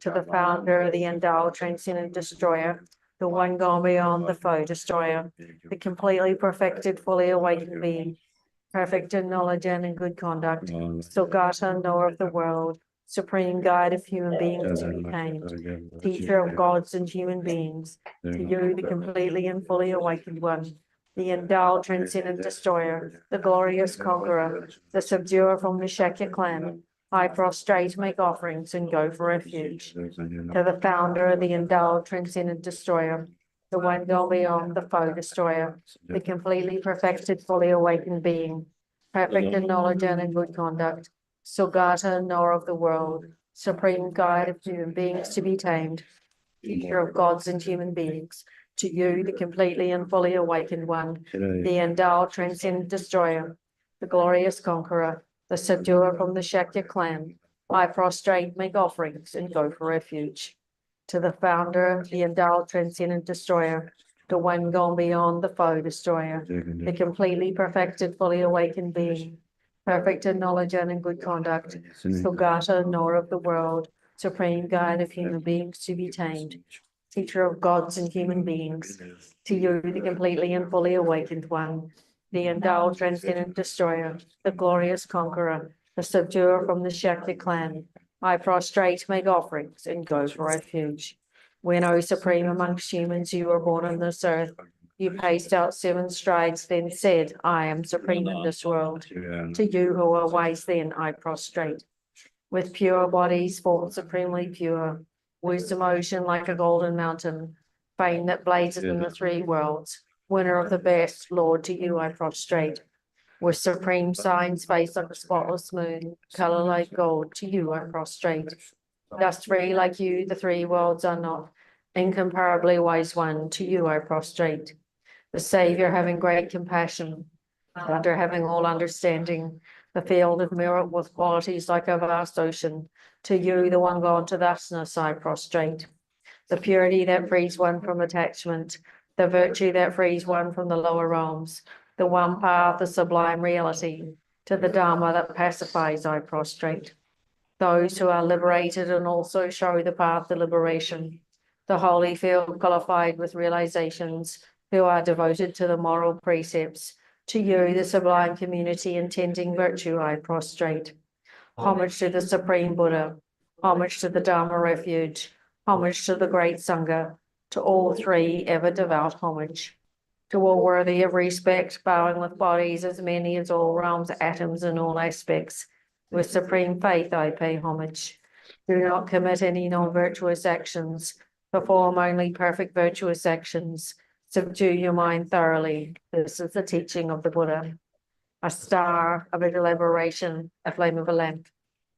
to the founder, the endowed, transcendent destroyer, the one gone beyond the foe destroyer, the completely perfected, fully awakened being, perfect in knowledge and in good conduct, Sogata, knower of the world, supreme guide of human beings to be tamed, teacher of gods and human beings, to you, the completely and fully awakened one, the endowed, transcendent destroyer, the glorious conqueror, the subduer from the Shakya clan, I prostrate, make offerings, and go for refuge. To the founder, the endowed, transcendent destroyer, the one gone beyond the foe destroyer, the completely perfected, fully awakened being, perfect in knowledge and in good conduct, Sogata, knower of the world, supreme guide of human beings to be tamed, teacher of gods and human beings, to you, the completely and fully awakened one, the endowed, transcendent destroyer, the glorious conqueror, the subduer from the Shakya clan, I prostrate, make offerings, and go for refuge. To the founder, the endowed, transcendent destroyer, the one gone beyond the foe destroyer, the completely perfected, fully awakened being, perfect in knowledge and in good conduct, Sogata, knower of the world, supreme guide of human beings to be tamed, teacher of gods and human beings, to you, the completely and fully awakened one, the endowed, transcendent destroyer, the glorious conqueror, the subduer from the Shakya clan, I prostrate, make offerings, and go for refuge. When, O supreme amongst humans, you were born on this earth, you paced out 7 strides, then said, I am supreme in this world. To you who are wise then, I prostrate. With pure bodies, formed supremely pure, wisdom ocean like a golden mountain, fame that blazes in the 3 worlds, winner of the best, Lord, to you I prostrate. With supreme signs, face like a spotless moon, color like gold, to you I prostrate. Thus free like you, the 3 worlds are not, incomparably wise one, to you I prostrate. The Savior having great compassion, under having all understanding, the field of mirror with qualities like a vast ocean, to you, the one gone to thusness, I prostrate. The purity that frees one from attachment, the virtue that frees one from the lower realms, the one path, the sublime reality, to the Dharma that pacifies, I prostrate. Those who are liberated and also show the path to liberation, the holy field qualified with realizations, who are devoted to the moral precepts, to you, the sublime community intending virtue, I prostrate. Homage to the Supreme Buddha, homage to the Dharma refuge, homage to the great Sangha, to all 3 ever devout homage. To all worthy of respect, bowing with bodies as many as all realms, atoms, in all aspects. With supreme faith I pay homage. Do not commit any non-virtuous actions. Perform only perfect virtuous actions. Subdue your mind thoroughly. This is the teaching of the Buddha. A star, a visual aberration, a flame of a lamp,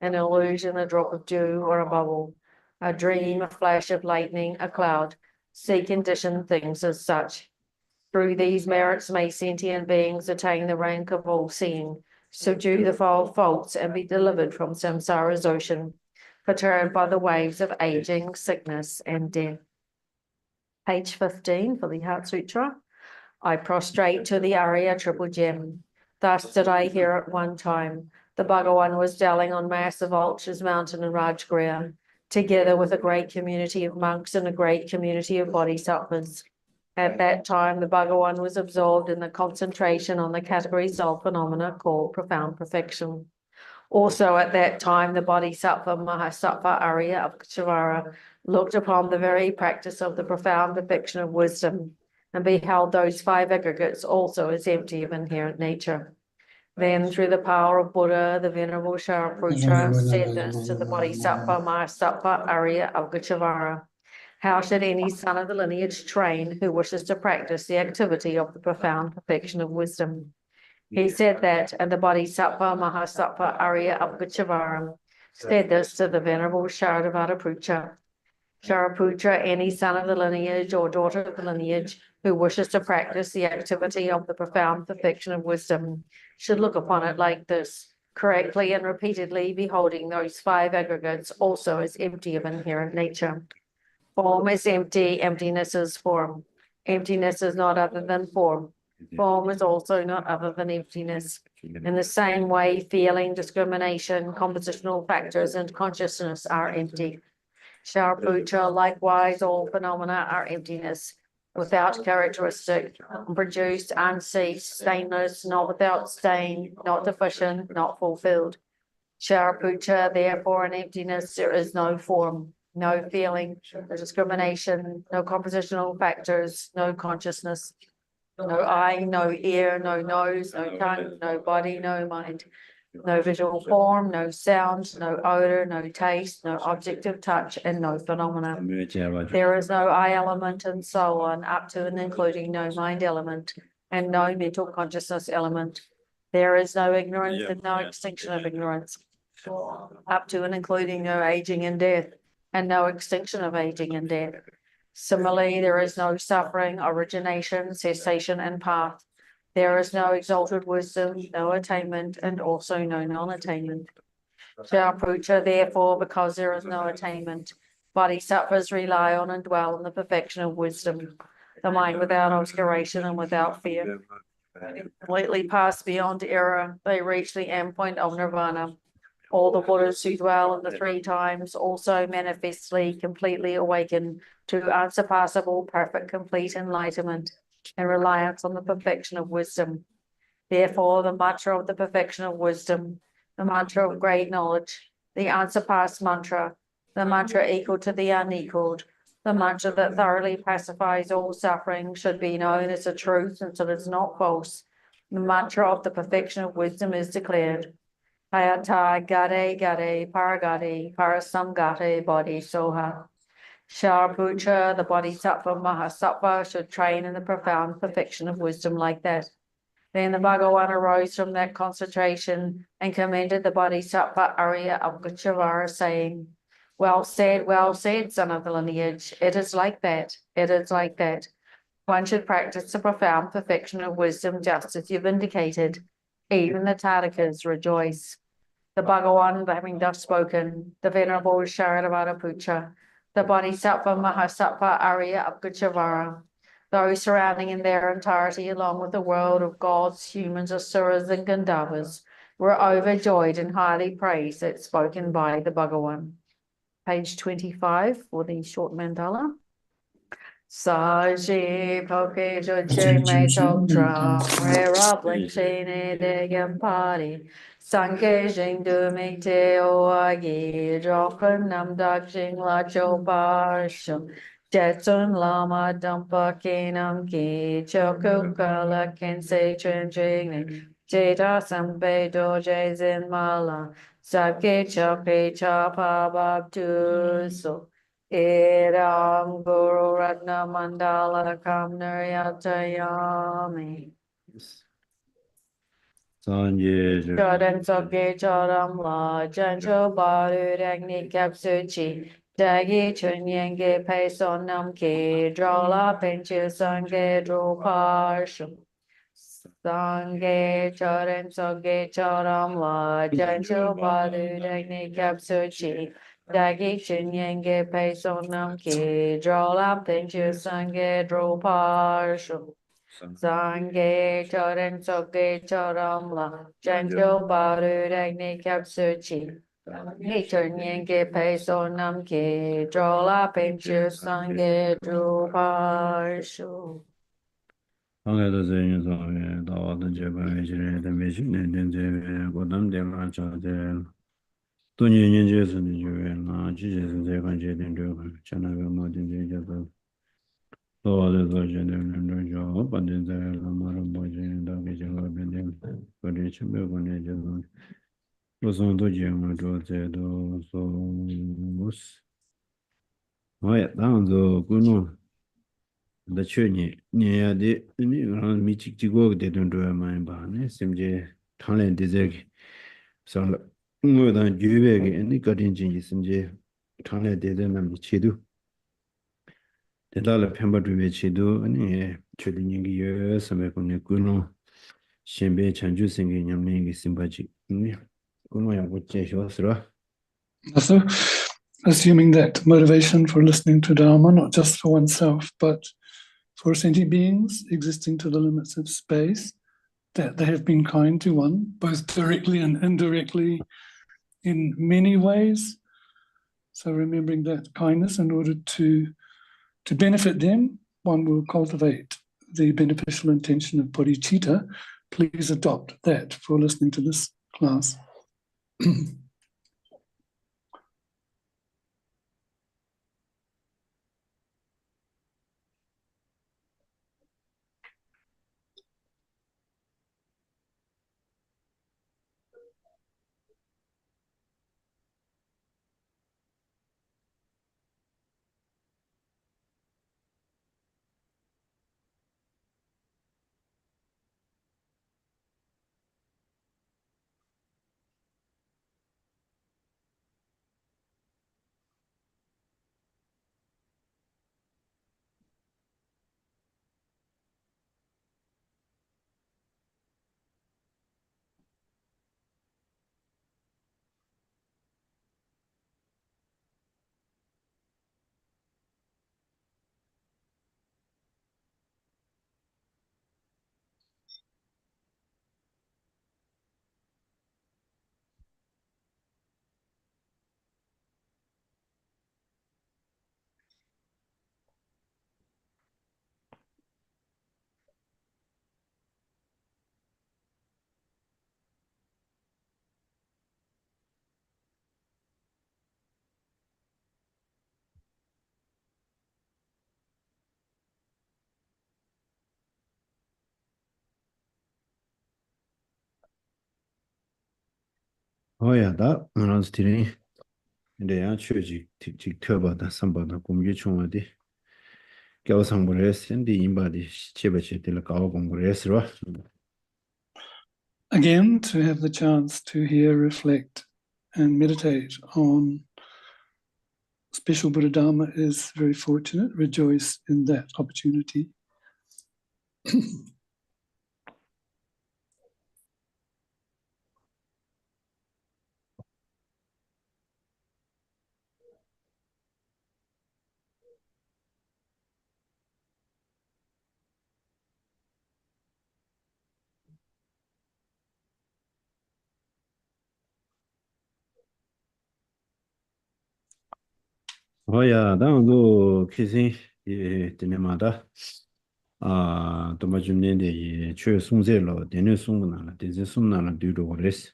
an illusion, a drop of dew or a bubble, a dream, a flash of lightning, a cloud. See conditioned things as such. Through these merits may sentient beings attain the rank of all-seeing, subdue the faults and be delivered from samsara's ocean, perturbed by the waves of aging, sickness, and death. Page 15 for the Heart Sutra. I prostrate to the Arya Triple Gem. Thus did I hear at one time. The Bhagawan was dwelling on massive Ulchas Mountain in Rajgriha, together with a great community of monks and a great community of bodhisattvas. At that time, the Bhagawan was absorbed in the concentration on the categories of phenomena called profound perfection. Also at that time, the Bodhisattva Mahasattva Arya of Kshivara looked upon the very practice of the profound perfection of wisdom and beheld those 5 aggregates also as empty of inherent nature. Then, through the power of Buddha, the Venerable Shariputra said this to the Bodhisattva Mahasattva Arya of Kshivara. How should any son of the lineage train who wishes to practice the activity of the profound perfection of wisdom? He said that, and the Bodhisattva Mahasattva Arya of Kshivara said this to the Venerable Shariputra. Shariputra, any son of the lineage or daughter of the lineage who wishes to practice the activity of the profound perfection of wisdom should look upon it like this, correctly and repeatedly beholding those 5 aggregates also as empty of inherent nature. Form is empty, emptiness is form. Emptiness is not other than form. Form is also not other than emptiness. In the same way, feeling, discrimination, compositional factors, and consciousness are empty. Shariputra, likewise, all phenomena are emptiness, without characteristic, produced, unceased, stainless, not without stain, not deficient, not fulfilled. Shariputra, therefore, in emptiness, there is no form, no feeling, no discrimination, no compositional factors, no consciousness, no eye, no ear, no nose, no tongue, no body, no mind, no visual form, no sound, no odor, no taste, no object of touch, and no phenomena. There is no I element and so on, up to and including no mind element and no mental consciousness element. There is no ignorance and no extinction of ignorance, up to and including no aging and death, and no extinction of aging and death. Similarly, there is no suffering, origination, cessation, and path. There is no exalted wisdom, no attainment, and also no non-attainment. Shariputra, therefore, because there is no attainment, bodhisattvas rely on and dwell in the perfection of wisdom, the mind without alteration and without fear. Completely pass beyond error, they reach the end point of nirvana. All the Buddhas who dwell in the three times also manifestly, completely awaken to unsurpassable, perfect, complete enlightenment and reliance on the perfection of wisdom. Therefore, the mantra of the perfection of wisdom, the mantra of great knowledge, the unsurpassed mantra, the mantra equal to the unequaled, the mantra that thoroughly pacifies all suffering should be known as a truth until it is not false. The mantra of the perfection of wisdom is declared. Hayata gade gade paragade parasamgate bodhi soha. Shariputra, the Bodhisattva Mahasattva, should train in the profound perfection of wisdom like that. Then the Bhagavan arose from that concentration and commended the Bodhisattva Arya Avgachavara, saying, well said, son of the lineage. It is like that. It is like that. One should practice the profound perfection of wisdom just as you've indicated. Even the Tadikas rejoice. The Bhagavan, having thus spoken, the Venerable Sharadvaraputra, the Bodhisattva Mahasattva Arya Avgachavara, those surrounding in their entirety, along with the world of gods, humans, asuras, and Gandharvas, were overjoyed and highly praised that spoken by the Bhagavan. Page 25 for the short mandala. Saji poke joche me toktra, rera blinksene de yampari, sanke jing du me te oagi, dropen nam dak jing la cho parsham, jetsun lama dampa kinam ki, choku kala kense chen jing, jeta sampe doje zin mala, sabke choke chapa babdu so. Idam Guru Ratna Mandala Kam Naryatayami. Charan Soke Charam La Jancho Baru Ragni Kapsuchi Dagi Chunyenge Pesonam Ki Drola Pinchu Sange Droparsham Sange Charan Soke Charam La Jancho Baru Ragni Kapsuchi Dagi Chinyenge Pesonam Ki Drola Pinchu Sange Droparsham Sange Choran Soke Choram La Janjo Baru Ragni Kapsuchi Nichanyenge Pesonam Ki Drola Pinchu Sange Droparsham. Angelo Zen Song, the Japan, the mission, and the Godam de Mancha. Tony Ninjas and the Juven, Jesus, and the Evangelist, China, Martin, the all the version and job, and then the Lamar Boy and the Vision of them, but it's a big one. Was on the German to the so was. Why down the Guno? The Churny near the Michigo didn't do a mind barn, SMJ, talent desert. So more than Juveg and the cutting changes in J. Talent didn't Chidu. The dollar pember to which he do and trading years, some Guno, Shambe Chanju singing Yaming Simbaji. Guno, what Jesra? So, assuming that motivation for listening to Dharma, not just for oneself, but for sentient beings existing to the limits of space, that they have been kind to one, both directly and indirectly in many ways, So remembering that kindness in order to benefit them, one will cultivate the beneficial intention of bodhicitta. Please adopt that for listening to this class. 어야다 나스티리 내야 추지 틱틱터바다 삼바다 공개 총어디 겨상불에스 인디 임바디 제베체들 가오 공부레스로 Again, to have the chance to hear, reflect, and meditate on special Buddha Dharma is very fortunate. Rejoice in that opportunity. 어야다도 키신 예 드네마다 도마줌네데 예 최송제로 데네 송나라 데제 송나라 뒤로 그랬어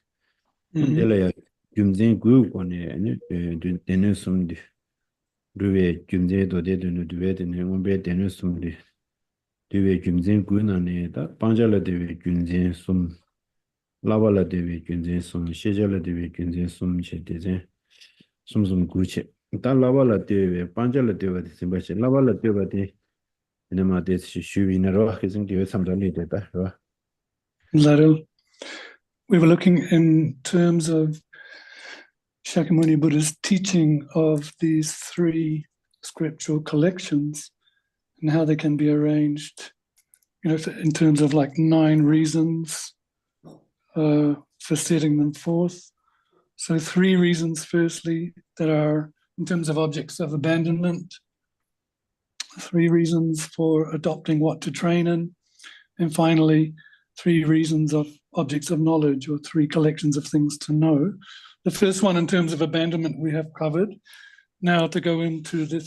데레야 줌진 구고네 아니 데네 송디 루에 줌제도 데드네 두베데네 온베 데네 송디 두베 줌진 구나네다 반잘라 데베 줌진 송 라발라 데베 줌진 송 셰잘라 데베 줌진 송 셰데제 숨숨 구체 다 라발라 데베 반잘라 데베 심바체 라발라 데베 네마데 슈비나로 하긴 되어 삼달리 되다 Lateral. We were looking in terms of Shakyamuni Buddha's teaching of these three scriptural collections and how they can be arranged, in terms of like 9 reasons for setting them forth. So 3 reasons, firstly, that are in terms of objects of abandonment, 3 reasons for adopting what to train in, and finally, 3 reasons of objects of knowledge, or 3 collections of things to know. The first one, in terms of abandonment, we have covered. Now to go into the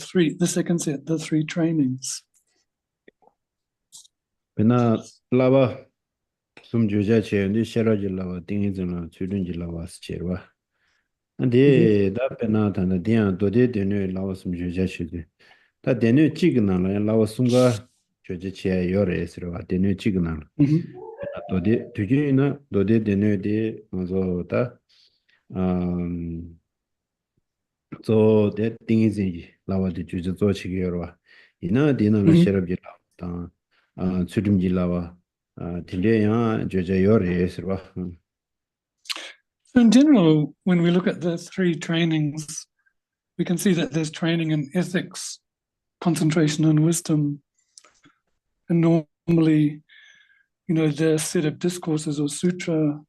second set, the 3 trainings. Pena lava sumjuja chendi sheraji lava tingizana chudunji lava scherwa. Ande da pena tana dia dode denu lava sumjuja chudi. Da denu chignala lava sunga choje che yore esrwa denu chignala. Dode tujina dode denu de mazo da zo de tingizi lava de juju zo chigiyorwa. Ina dina la sheraji lava ta chudunji lava tilya joja yore esrwa. So in general, when we look at the 3 trainings, we can see that there's training in ethics, concentration and wisdom. And normally, the set of discourses or sutra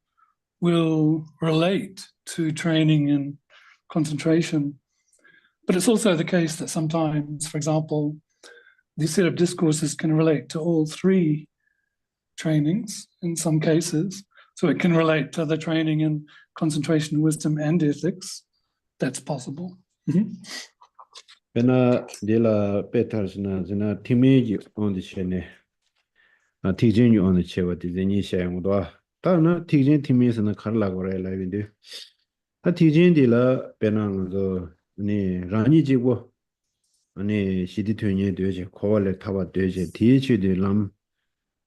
will relate to training in concentration. But it's also the case that sometimes, for example, the set of discourses can relate to all 3 trainings in some cases. So it can relate to the training in concentration, wisdom, and ethics. That's possible. Mhm. Pena de la peters na zina timiji on the chene. A teaching on the chewa de ni shang do. Ta na teaching timis na karla gore la vinde. Ta teaching de la pena zo ni rani jibo. Ani shidi tönye deje kovale taba deje tichi de lam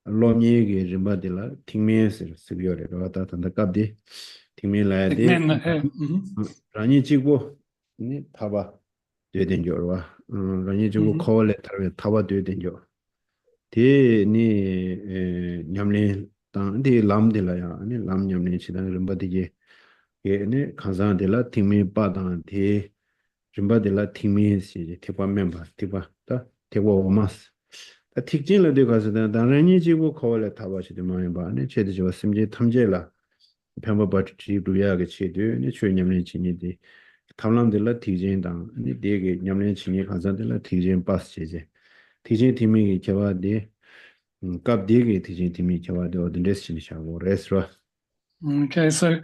lomye ge rimba de la tingmen sir sibyore ro ta ta kapdi tingmen la de rani jibo ni taba 되된 거와 라니 주고 콜에 타바 되된 거 대니 냠레 땅디 람딜라야 아니 람 냠레 치단 림바디게 예네 카자딜라 팀미 바단 데 림바딜라 팀미 시 티바 멤버 티바 다 티바 오마스 다 틱진을 되 가서 다라니 지고 콜에 타바시데 마이 바네 체디 저 심지 탐제라 편바바트 지루야게 체디 네 최냠레 진이디 탐람들라 티진당 아니 되게 냠는 친이 가자들라 티진 빠스제제 티진 팀이 개와데 갑되게 티진 팀이 개와데 어떤 레스치니샤고 레스라 Okay, so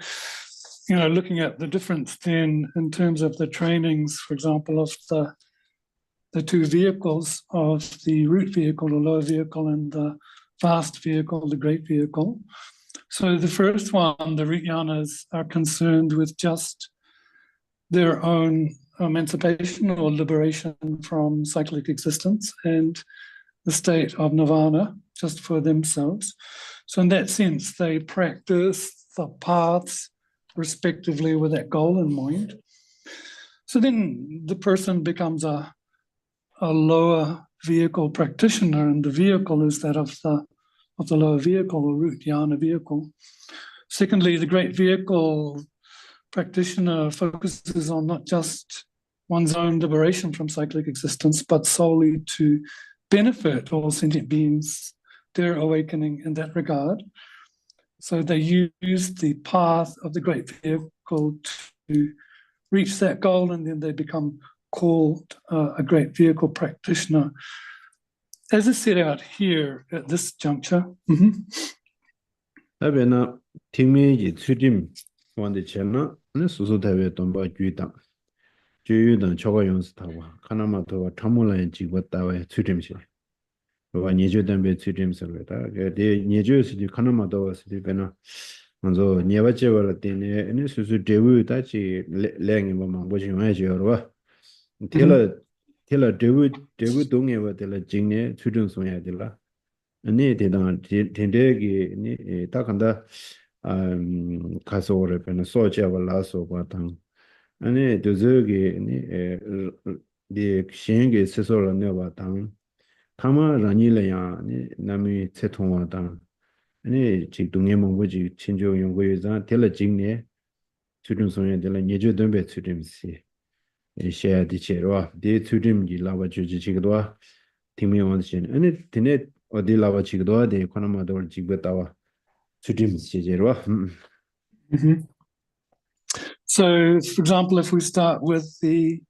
looking at the difference then in terms of the trainings, for example, of the two vehicles of the root vehicle, the low vehicle, and the fast vehicle, the great vehicle. So the first one, the root yanas are concerned with just their own emancipation or liberation from cyclic existence and the state of nirvana just for themselves. So in that sense, they practice the paths respectively with that goal in mind. So then the person becomes a lower vehicle practitioner, and the vehicle is that of the lower vehicle or root yana vehicle. Secondly, the great vehicle practitioner focuses on not just one's own liberation from cyclic existence, but solely to benefit all sentient beings, their awakening in that regard. So they use the path of the great vehicle to reach that goal, and then they become called a great vehicle practitioner. As is set out here at this juncture. 다베나 팀미지 추림 원데 챘나 네 수수대회 돈바 주당 주유던 저거 연습하고 하나마도 탐물라에 지고다와 추림시 와 니주던베 추림서다 그 니주스디 하나마도 스디베나 먼저 니와제월 때네 네 수수 대우 다치 랭이 뭐 뭐지 해줘요 텔라 대우 동에 와들 진네 추림 소야 될라 아니 대단 된대기 니 딱한다 가서 오래 변 소지하고 과당 아니 도저기 니 신게 세소를 내봐당 타마 라니래야 니 남이 채통와당 아니 직동에 뭔지 친조 연구에서 텔레징네 추림소에 될 예주던베 추림시 셰야디체로 데 추림기 라바주지 지기도 팀이 원신 아니 드네 어디 라바지기도 데 코나마도 지고다와 추림시제로 So, for example, if we start with the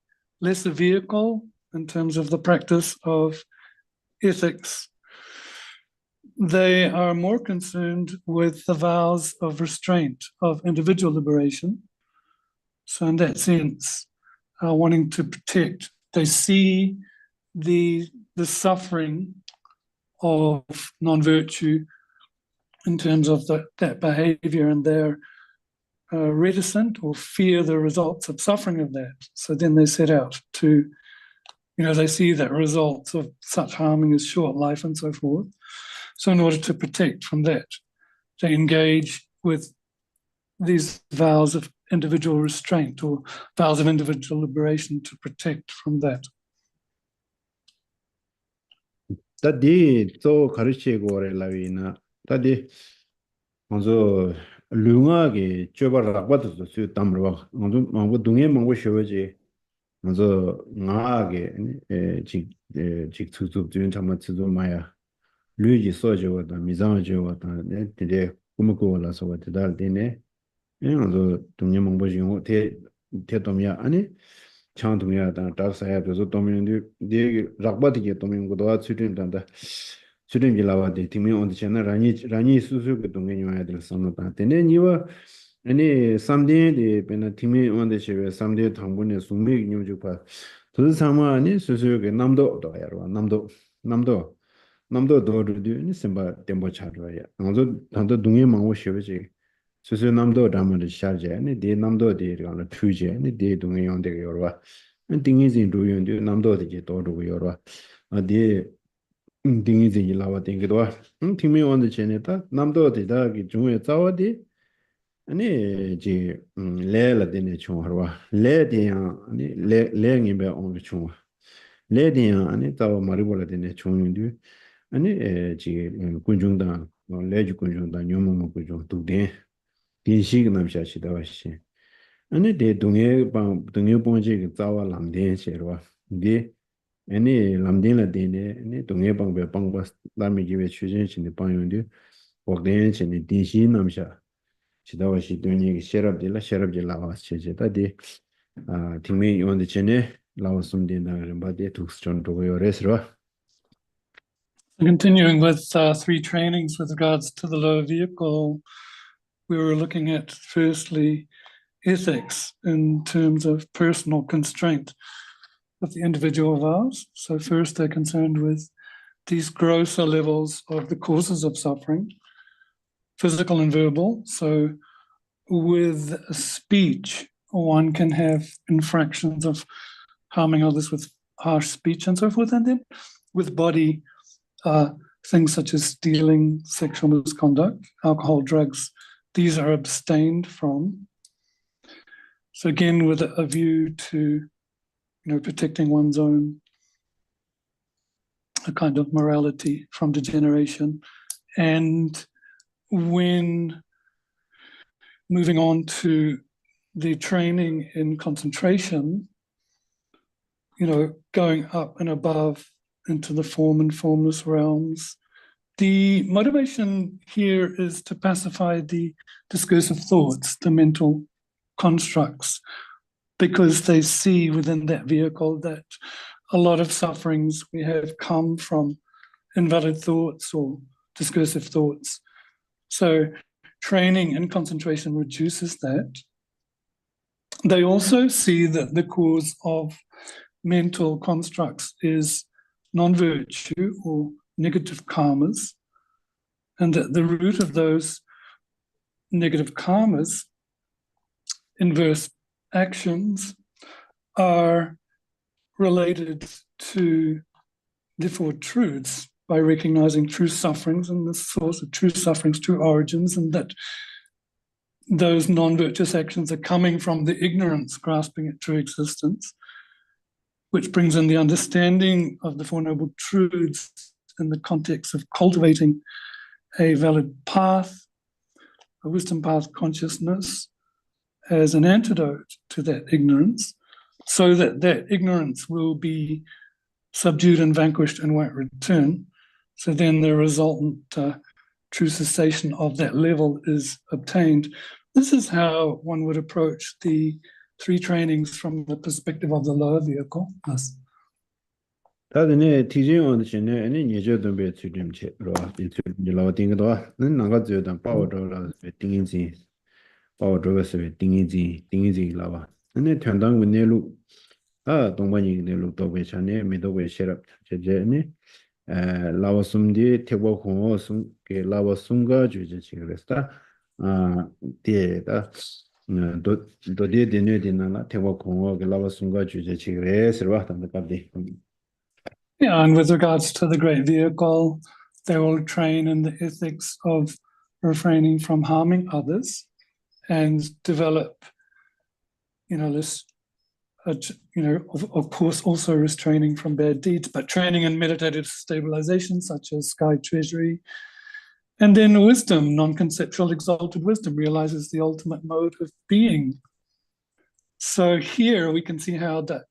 lesser vehicle in terms of the practice of ethics, they are more concerned with the vows of restraint, of individual liberation. So in that sense, wanting to protect, they see the suffering of non-virtue in terms of that behavior, and they're reticent or fear the results of suffering of that. So then they set out to, they see that results of such harming is short life and so forth. So in order to protect from that, they engage with these vows of individual restraint or vows of individual liberation to protect from that. 다디 또 가르치고 라위나 다디 먼저 룽하게 쩌바라 받아서 수 담으러 먼저 망고 동에 망고 쉬어지 먼저 나하게 직수습 주는 참마 주도 마야 류지 소저다 미장저다 네 꾸무고라서 왔다 되네 먼저 동에 망고 쉬고 대dom이야 아니 창동이야다 다사야도 도민들 네 락바디게 도민고도 추진단다 추진이 라와데 팀이 온데 채나 라니 수수그 동에 요야들 선노다 되네 니와 아니 삼대에 배나 팀이 원데 시에 삼대 당분에 숨이 뉴주파 그 상황이 수수하게 남도 도야로 남도 도르디 심바 템보 차로야 나도 단도 동에 망고 쉬어지 수수 남도 담을 샤제 아니 데 남도 데가 퓨제 아니 데 동에 용데 요르와 띵이진 도윤데 남도 데 도르고 요르와 아디 띵이진 일라와 띵게도 팀이 원데 제네다 남도 데다 기 중에 자와디 아니 지 레라 데네 총하와 레디야 아니 레랭이베 온 총 레디야 아니 또 마리볼라 데네 총인데 아니 지 군중다 레지 군중다 뇽모 군중 두데 딘식 남샤시다 와시 아니 데 동에 방 동에 본지 자와 람데 셰로와 데 아니 람데라 데네 아니 동에 방베 방바 라미지베 추진신데 방용데 wakden chene dinshi namsha chidawa shi dunyi sherab de lawa cheche ta de tingme yon de chene lawa sumde na rimba de tuks chon togo yo resro. Continuing with three trainings with regards to the lower vehicle, we were looking at firstly ethics in terms of personal constraint of the individual vows. So first they're concerned with these grosser levels of the causes of suffering, physical and verbal. So with speech, one can have infractions of harming others with harsh speech and so forth. And then with body, things such as stealing, sexual misconduct, alcohol, drugs, these are abstained from. So again, with a view to, protecting one's own a kind of morality from degeneration. And when moving on to the training in concentration, going up and above into the form and formless realms, the motivation here is to pacify the discursive thoughts, the mental constructs, because they see within that vehicle that a lot of sufferings we have come from invalid thoughts or discursive thoughts. So training in concentration reduces that. They also see that the cause of mental constructs is non-virtue or negative karmas, and that the root of those negative karmas, inverse actions, are related to, therefore, truths, by recognizing true sufferings and the source of true sufferings, true origins, and that those non-virtuous actions are coming from the ignorance grasping at true existence, which brings in the understanding of the Four Noble Truths in the context of cultivating a valid path, a wisdom path consciousness, as an antidote to that ignorance, so that that ignorance will be subdued and vanquished and won't return. So then the resultant true cessation of that level is obtained. This is how one would approach the three trainings from the perspective of the lower vehicle. Yes. 다들 티진 원드시네 아니 예저도 배 추림체 로아 인출로 딩도 나가 저던 파워더라 딩인지 파워더스 딩인지 라와 아니 편당 문내로 동반이 내로 또 배차네 미도에 셔럽 제제니 라와숨디 테보 공어숨 게 라와숨가 주제 지그랬다 디에다 도디에 되네디나라 테보 공어 게 라와숨가 주제 지그랬어 담답디. Yeah, and with regards to the great vehicle, they will train in the ethics of refraining from harming others and develop, this, of course, also restraining from bad deeds, but training in meditative stabilization, such as sky treasury. And then wisdom, non-conceptual exalted wisdom, realizes the ultimate mode of being. So here we can see how that,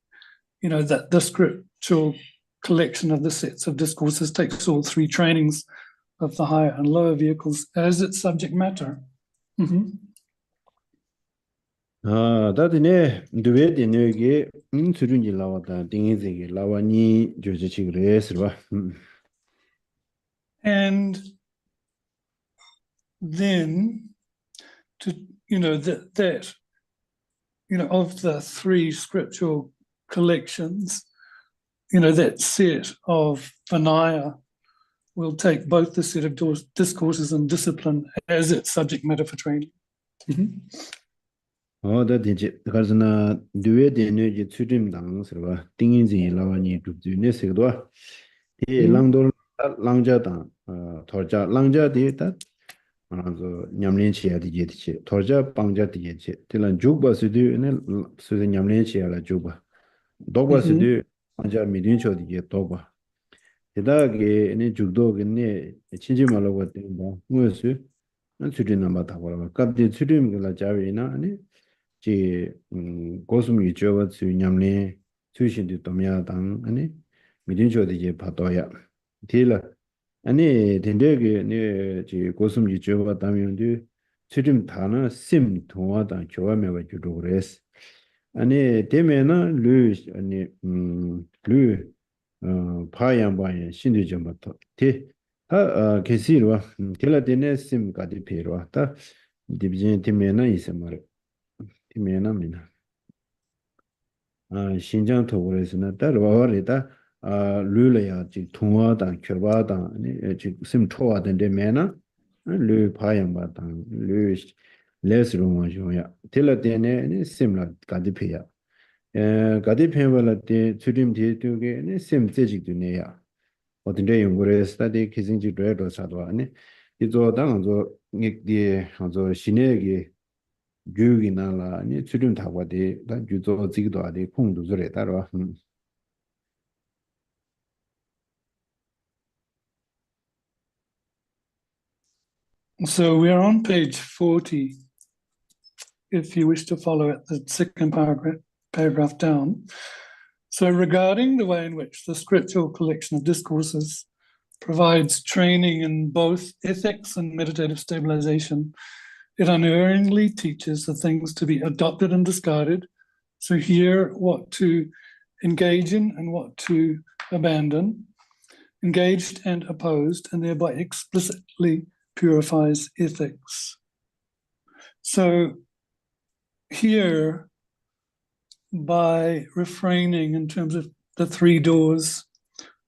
that the scriptural collection of the sets of discourses takes all three trainings of the higher and lower vehicles as its subject matter. 다드네 드베디네게 인수runji 라와다 딩이지게 라와니 조지치그레스바. And then that of the three scriptural collections, that set of Vinaya will take both the set of discourses and discipline as its subject matter for training. 다 되지. 그래서나 두에 되는 이 추림당 서버 띵인지 라와니 두네 세도 이 랑도 랑자당 더자 랑자디다 저 냠린치야 되지. 더자 방자 되지. 들은 죽바스디네 수제 냠린치야라 죽바. 도바스디 방자 미딘초 되지 도바. 대다게 네 죽도겠네 친지 말라고 된다. 무엇이 추리나 마다 보라. 갑디 추림을 자위나 아니 지 고스미 저와 수냠네 수신도 도미야당 아니 미딘조디게 바도야 딜라 아니 덴데게 네지 고스미 저와 담연도 추림 다나 심 동화당 교화매와 주도 그랬어 아니 데메나 르 아니 르 파양바에 신도 좀 맞다 티 게시로 딜라데네 심 가디 페로다 디비전 데메나 이세마르 티메나미나 신장 토고레스나 따르와리다 르레야 지 통화당 결바당 아니 지 심토와던데 메나 르 파양바당 르 레스롱와죠야 텔라데네 심라 가디페야 가디페발라데 추림디 두게 심제직드네야 어딘데 연구를 스타디 기승지 레도 사도 아니 이조당 저 닉디 저 신에게 교육이나라 아니 추림 타고데 다 주조 지기도 하데 공도들에 따라 So we're on page 40, if you wish to follow it, the second paragraph down. So regarding the way in which the scriptural collection of discourses provides training in both ethics and meditative stabilization, it unerringly teaches the things to be adopted and discarded. So here, what to engage in and what to abandon, engaged and opposed, and thereby explicitly purifies ethics. So here, by refraining in terms of the three doors,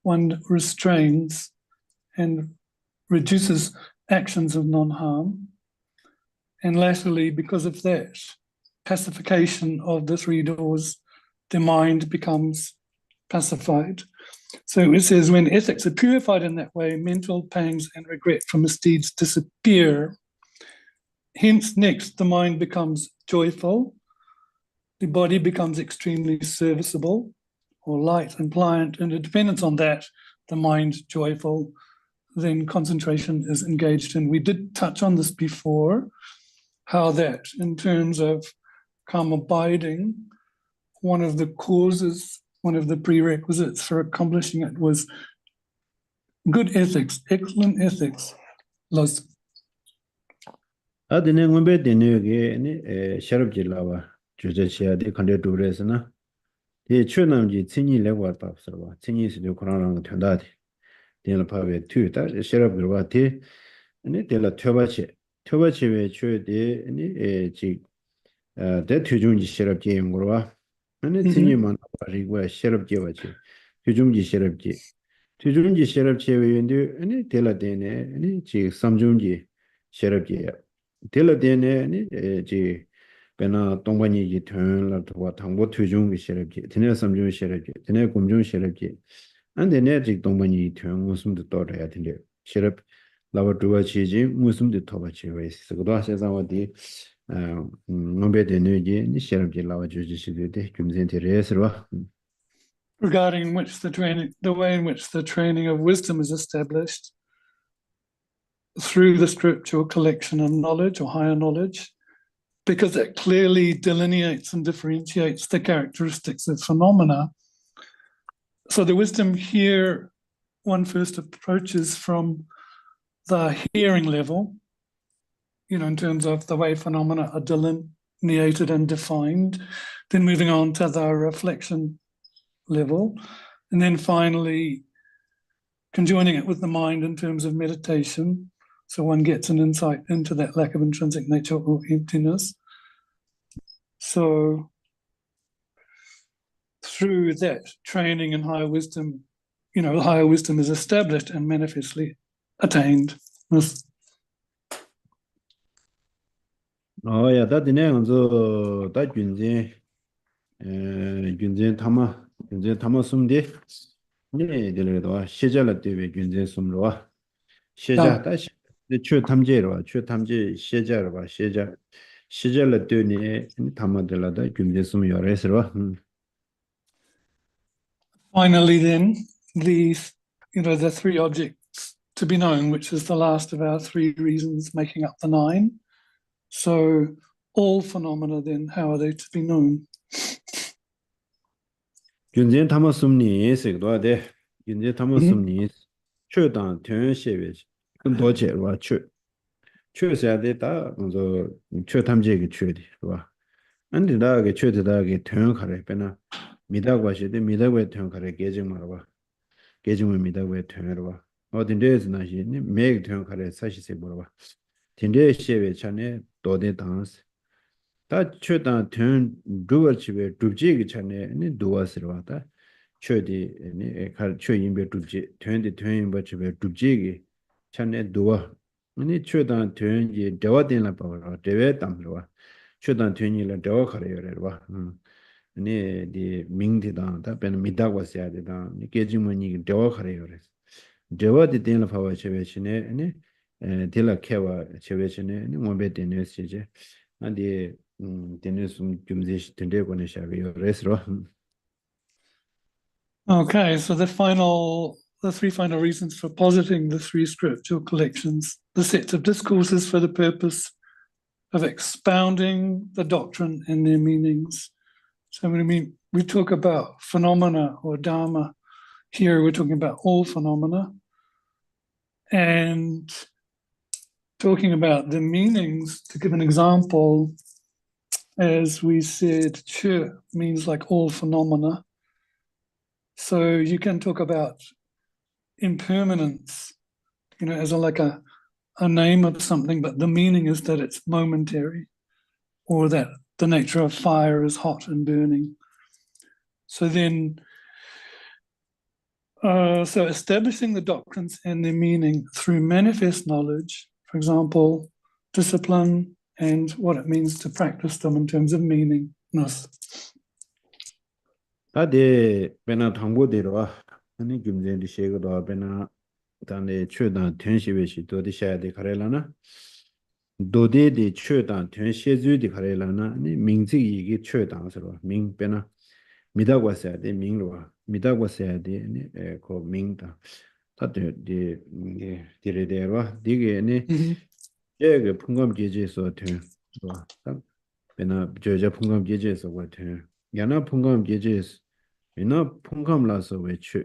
one restrains and reduces actions of non-harm. And latterly, because of that pacification of the three doors, the mind becomes pacified. So it says, when ethics are purified in that way, mental pangs and regret for misdeeds disappear. Hence, next, the mind becomes joyful. The body becomes extremely serviceable or light and pliant, and in dependence on that, the mind joyful, then concentration is engaged in. We did touch on this before, how that in terms of calm abiding, one of the causes, one of the prerequisites for accomplishing it was good ethics, excellent ethics. 아드네 ngombe dene게 니 샤럽질라와 주제시야디 컨데도레스나 이 추남지 친이 레고다 없어봐 친이스도 그러는 된다디 델파베 투다 샤럽을와티 아니 델라 튜바치베 추디 아니 지 대투중지 샤럽지 연구와 아니 친이만 바리고 샤럽지와치 투중지 샤럽지 투중지 샤럽체웨인데 아니 델라데네 아니 지 삼중지 샤럽지야 델라데네 아니 지 베나 동반이지 튼라도와 당보 투중기 샤럽지 드네 삼중 샤럽지 드네 공중 샤럽지 안데네 지 동반이 튼 무슨도 떠야 된대 샤럽 라버두와 치지 무슨도 터바치 왜 있어도 세상어디 nombedeneji ni 샤럽지 라와 주지시데 금센테레스로 Regarding which the way in which the training of wisdom is established through the scriptural collection of knowledge or higher knowledge, because it clearly delineates and differentiates the characteristics of phenomena. So the wisdom here, one first approaches from the hearing level, in terms of the way phenomena are delineated and defined, then moving on to the reflection level, and then finally conjoining it with the mind in terms of meditation, So one gets an insight into that lack of intrinsic nature or emptiness. So through that training in higher wisdom, the higher wisdom is established and manifestly attained. 야, 다 되네. 그래서 다 균제 타마 숨디. 네, 들려도 시절을 때에 균제 숨로 와. 시절 다시 최 탐제로 와. 최 탐제 시절로 와. 시절을 때에 타마들라다 균제 숨 열에서 와. Finally, then, the three objects to be known, which is the last of our three reasons making up the nine. So all phenomena, then, how are they to be known? 균제 타마 숨니 세도 돼. 균제 타마 숨니 최단 변시에更多解와 최셔야 되다. 그래서 최탐제기 최디. 와. 안디다게 최대다게 퇴원하래 빼나 미다과시데 미다과에 퇴원하래 계정 말아 계정을 미다과에 퇴원하러 와 어딘데서 나시니 매일 퇴원하래 사시세 물어봐 딘데 시에 차네 도데 당스 다 최다 퇴원 두버치베 두지기 차네 니 도와스러 왔다 최디 니 칼 최인베 두지 퇴원데 퇴원버치베 두지기 차네 도와 니 최다 퇴원이 대화된라 봐라 대외 담으러 와 최단 퇴원이라 대화 가려요 봐 네, 디 민디다 다 변 미다고스야 되다. 계지문이 대화 가려요. 대화디 된라 파와 체베시네. 네. 딜라 케와 체베시네. 뭐베 되네시제. 안디 되네숨 좀제시 된대고네 샤비요. 레스로. Okay, so the three final reasons for positing the three scriptural collections, the sets of discourses for the purpose of expounding the doctrine and their meanings. So when we talk about phenomena or dharma, here we're talking about all phenomena, and talking about the meanings. To give an example, as we said, che means like all phenomena. So you can talk about impermanence, as a name of something, but the meaning is that it's momentary, or that the nature of fire is hot and burning. So then, so establishing the doctrines and their meaning through manifest knowledge, for example, discipline and what it means to practice them in terms of meaning. 다데 베나 당보대로 아니 김제디 셰고도 베나 단에 최단 텐시베시 도디 샤야데 가래라나 도데디 최단 텐시즈디 가래라나 아니 민지 이게 최단스로 민 베나 미다고서야데 민로와 미다고서야데 아니 그 민다 다데 디 디레데와 디게네 예게 풍감 계제에서 된 베나 저저 풍감 계제에서 같은 야나 풍감 계제에서 이나 풍감라서 외치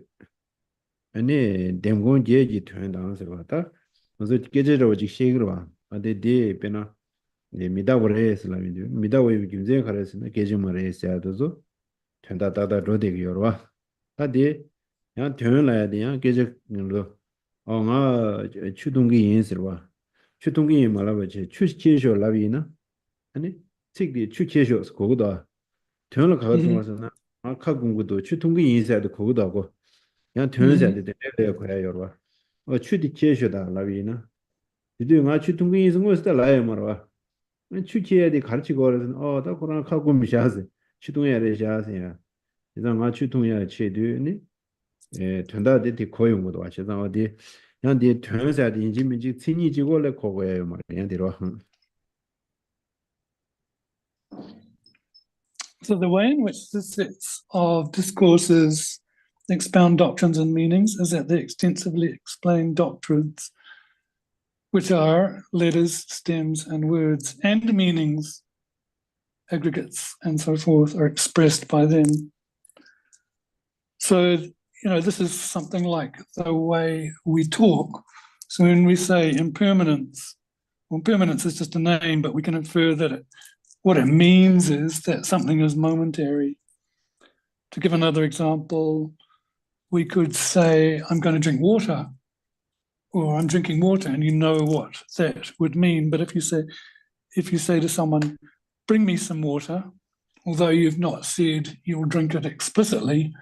아니 뎀곤 계지 된다서 왔다 그래서 계제로 지시기로 와 어디 베나 미다고레스라미도 미다고에 김제 가르스나 계제말에 있어야도서 된다다다 로데기요 와 다디 야 되는라야 돼야 계제로 어가 추동기 인스로 와 추동기 말아버지 추시케쇼 라비나 아니 책디 추케쇼 그거다 되는 가가지고 와서나 아까 공부도 추통기 인사도 그거도 하고 그냥 되는사도 되는 거야 여러분 추디 계셔다 라비나 이도 나 추통기 인생 거스다 라야 말아 추치해야 돼 가르치고 그래서 다 그러나 하고 미샤세 추통해야 돼 샤세야 이제 나 추통해야 체드니 된다 데 거용 것도 와셔서 어디 그냥 네 되는사도 인지민지 친이지고 래 거고예요 말이야 되로 So the way in which the sets of discourses expound doctrines and meanings is that they extensively explain doctrines, which are letters, stems, and words, and meanings, aggregates, and so forth, are expressed by them. So, this is something like the way we talk. So when we say impermanence, well, impermanence is just a name, but we can infer that what it means is that something is momentary. To give another example, we could say, I'm going to drink water. or I'm drinking water, and you know what that would mean. But if you say to someone, bring me some water, although you've not said you'll drink it explicitly,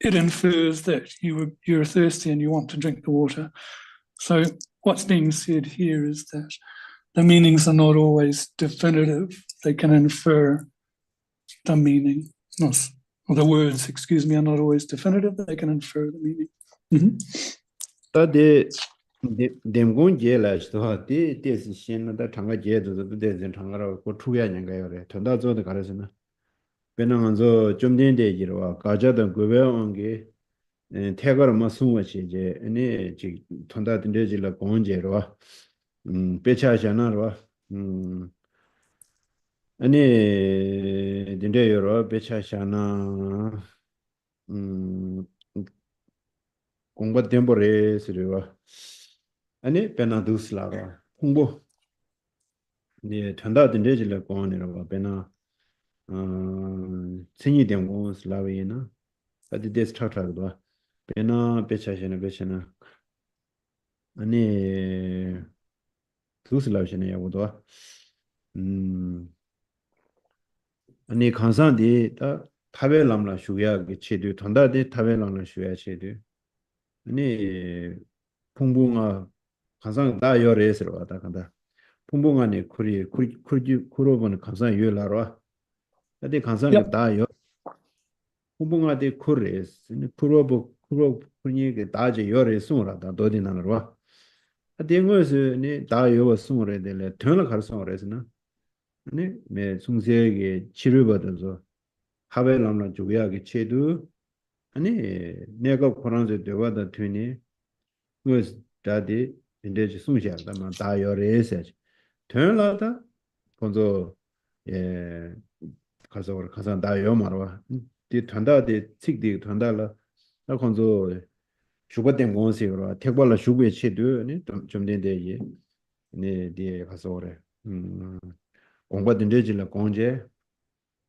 it infers that you're thirsty and you want to drink the water. So what's being said here is that the meanings are not always definitive. They can infer the meaning. Or the words, excuse me, are not always definitive. They can infer the meaning. 다데 뎀곤 제라스도 데스 신나다 장가 제도도 데스 장가로 고 투야년가요 그래 전다저도 가르스나 베나만서 좀 된데지로 가자던 고베온게 태거를 뭐 숨어지 이제 아니 지 전다든데지라 공제로 배차잖아로 아니 딘데요로 배차잖아 공부 템포레스리와 아니 베나두슬라와 홍보 네 전다든데지라 공원이라고 베나 생이 된 슬라비나 어디 스타트하고도 베나 배차시나 배차나 아니 두슬라시나 야고도 아니 간산디 다 타벨람라 슈야게 체드 전다디 타벨람라 슈야 체드 아니 풍붕아 간산 다 요레스로 왔다 간다 풍붕아니 쿠로버는 간산 요라로 어디 간산이 다요 풍붕아디 쿠레스 쿠로 분이게 다제 요레 숨으라다 도디나로 어디 거스니 다 요가 숨으래 될래 턴을 가르쳐 그래서는 아니 매 숭세에게 치료받아서 하벨람라 주야게 체도 아니 내가 고란제 되와다 되니 그 다디 인데지 숨시하다만 다 요레서 턴라다 먼저 예 가서 다 요마로 디 탄다디 칙디 탄달라 나 먼저 주거된 공식으로 택발라 주구에 체도 좀 된데 네 가서 오래 공부된 데질라 공제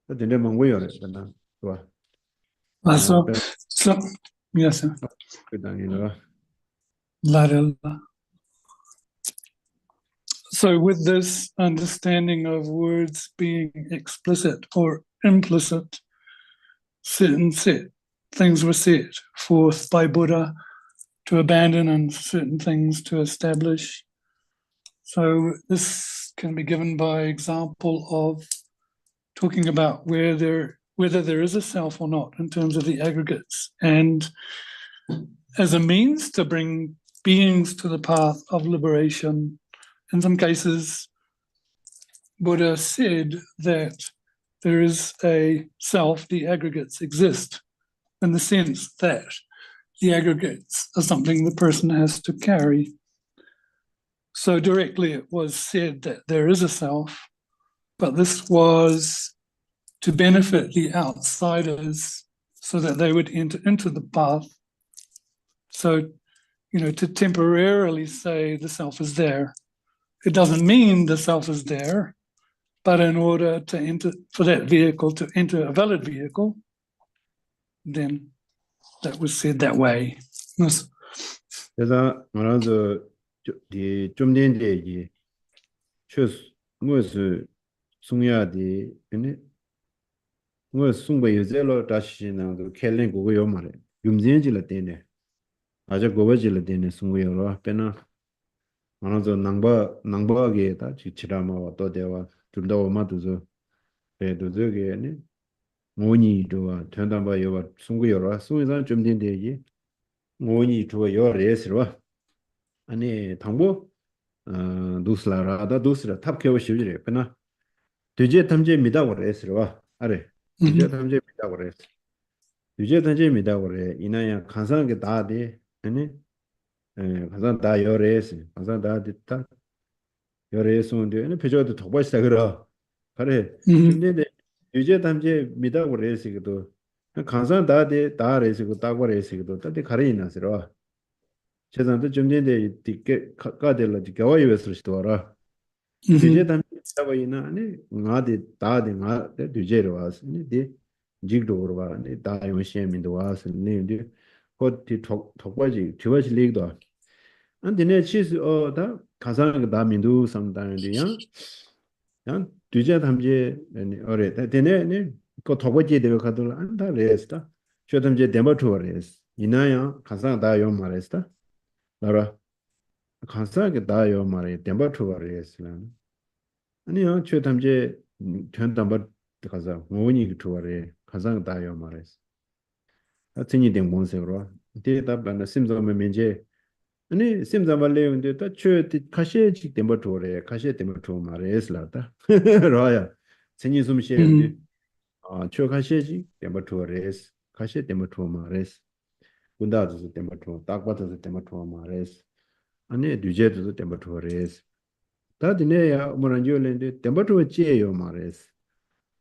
근데 뭔고요 그러나 좋아 So yes, sir. 그다음에 So with this understanding of words being explicit or implicit, certain things were set forth by Buddha to abandon and certain things to establish. So this can be given by example of talking about whether there is a self or not in terms of the aggregates, and as a means to bring beings to the path of liberation. In some cases, Buddha said that there is a self, the aggregates exist, in the sense that the aggregates are something the person has to carry. So directly it was said that there is a self, but this was to benefit the outsiders so that they would enter into the path. So, to temporarily say the self is there. It doesn't mean the self is there, but in order to enter, for that vehicle to enter a valid vehicle, then that was said that way. Yes. 그래서 말하자 좀 된데지 최소 무엇을 숭야디 근데 뭐 숭배 요제로 다시나 그 켈린 그거 요 말에 юм진지라 되네 아주 고버지라 되네 숭배로 빼나 말하자 낭바게 다 지치라마 또 대와 둘다 오마도서 배도 저게네 모니도와 전담바 요바 숭배요로 숭배산 좀 된데지 모니 저 요레스로 아니 당보 두슬라라다 두슬라 탑케오 시비래 빼나 되제 탐제 미다고 그랬어 아래 되제 탐제 미다고 그랬어 되제 탐제 미다고 그래 이나야 간상게 다데 아니 간상 다 요레스 간상 다 됐다 요레스인데 아니 표정도 덕발시다 그러 그래 근데 되제 탐제 미다고 그랬어 그도 간상 다데 다레스 다고 그랬어 그도 다데 가래 있나서로 제단도 좀 된데 디게 가가들라 디가와이 베스르시도 알아 되제 탐제 사바이나 아니 나데 다데 나데 되제로 와스니 디 직도로 와네 다요 시에민도 와스니 디 코티 톡바지 뒤바지 리그도 안 되네 치스 어다 가상 다 민두 상당인데 양 뒤제 담제 어레 되네 그 도버지 되어 가들 안다 레스다 쇼담제 데모토레스 이나야 가상 다요 말했다 나라 가상게 다요 말에 데모토레스란 아니요 쇼담제 전담버 가자 뭐니 그토레 가상 다요 말했어 아트니 된 뭔세로 데이터반에 심점에 면제 아니 심자발레운데 또 카시에직 데모토레 카시에 데모토 말레스라다 로야 생이 좀 시에운데 초 카시에직 데모토레스 카시에 데모토 말레스 군다도 데모토 딱바도 데모토 말레스 아니 뒤제도 데모토레스 다디네야 뭐란지올렌데 데모토 지에요 말레스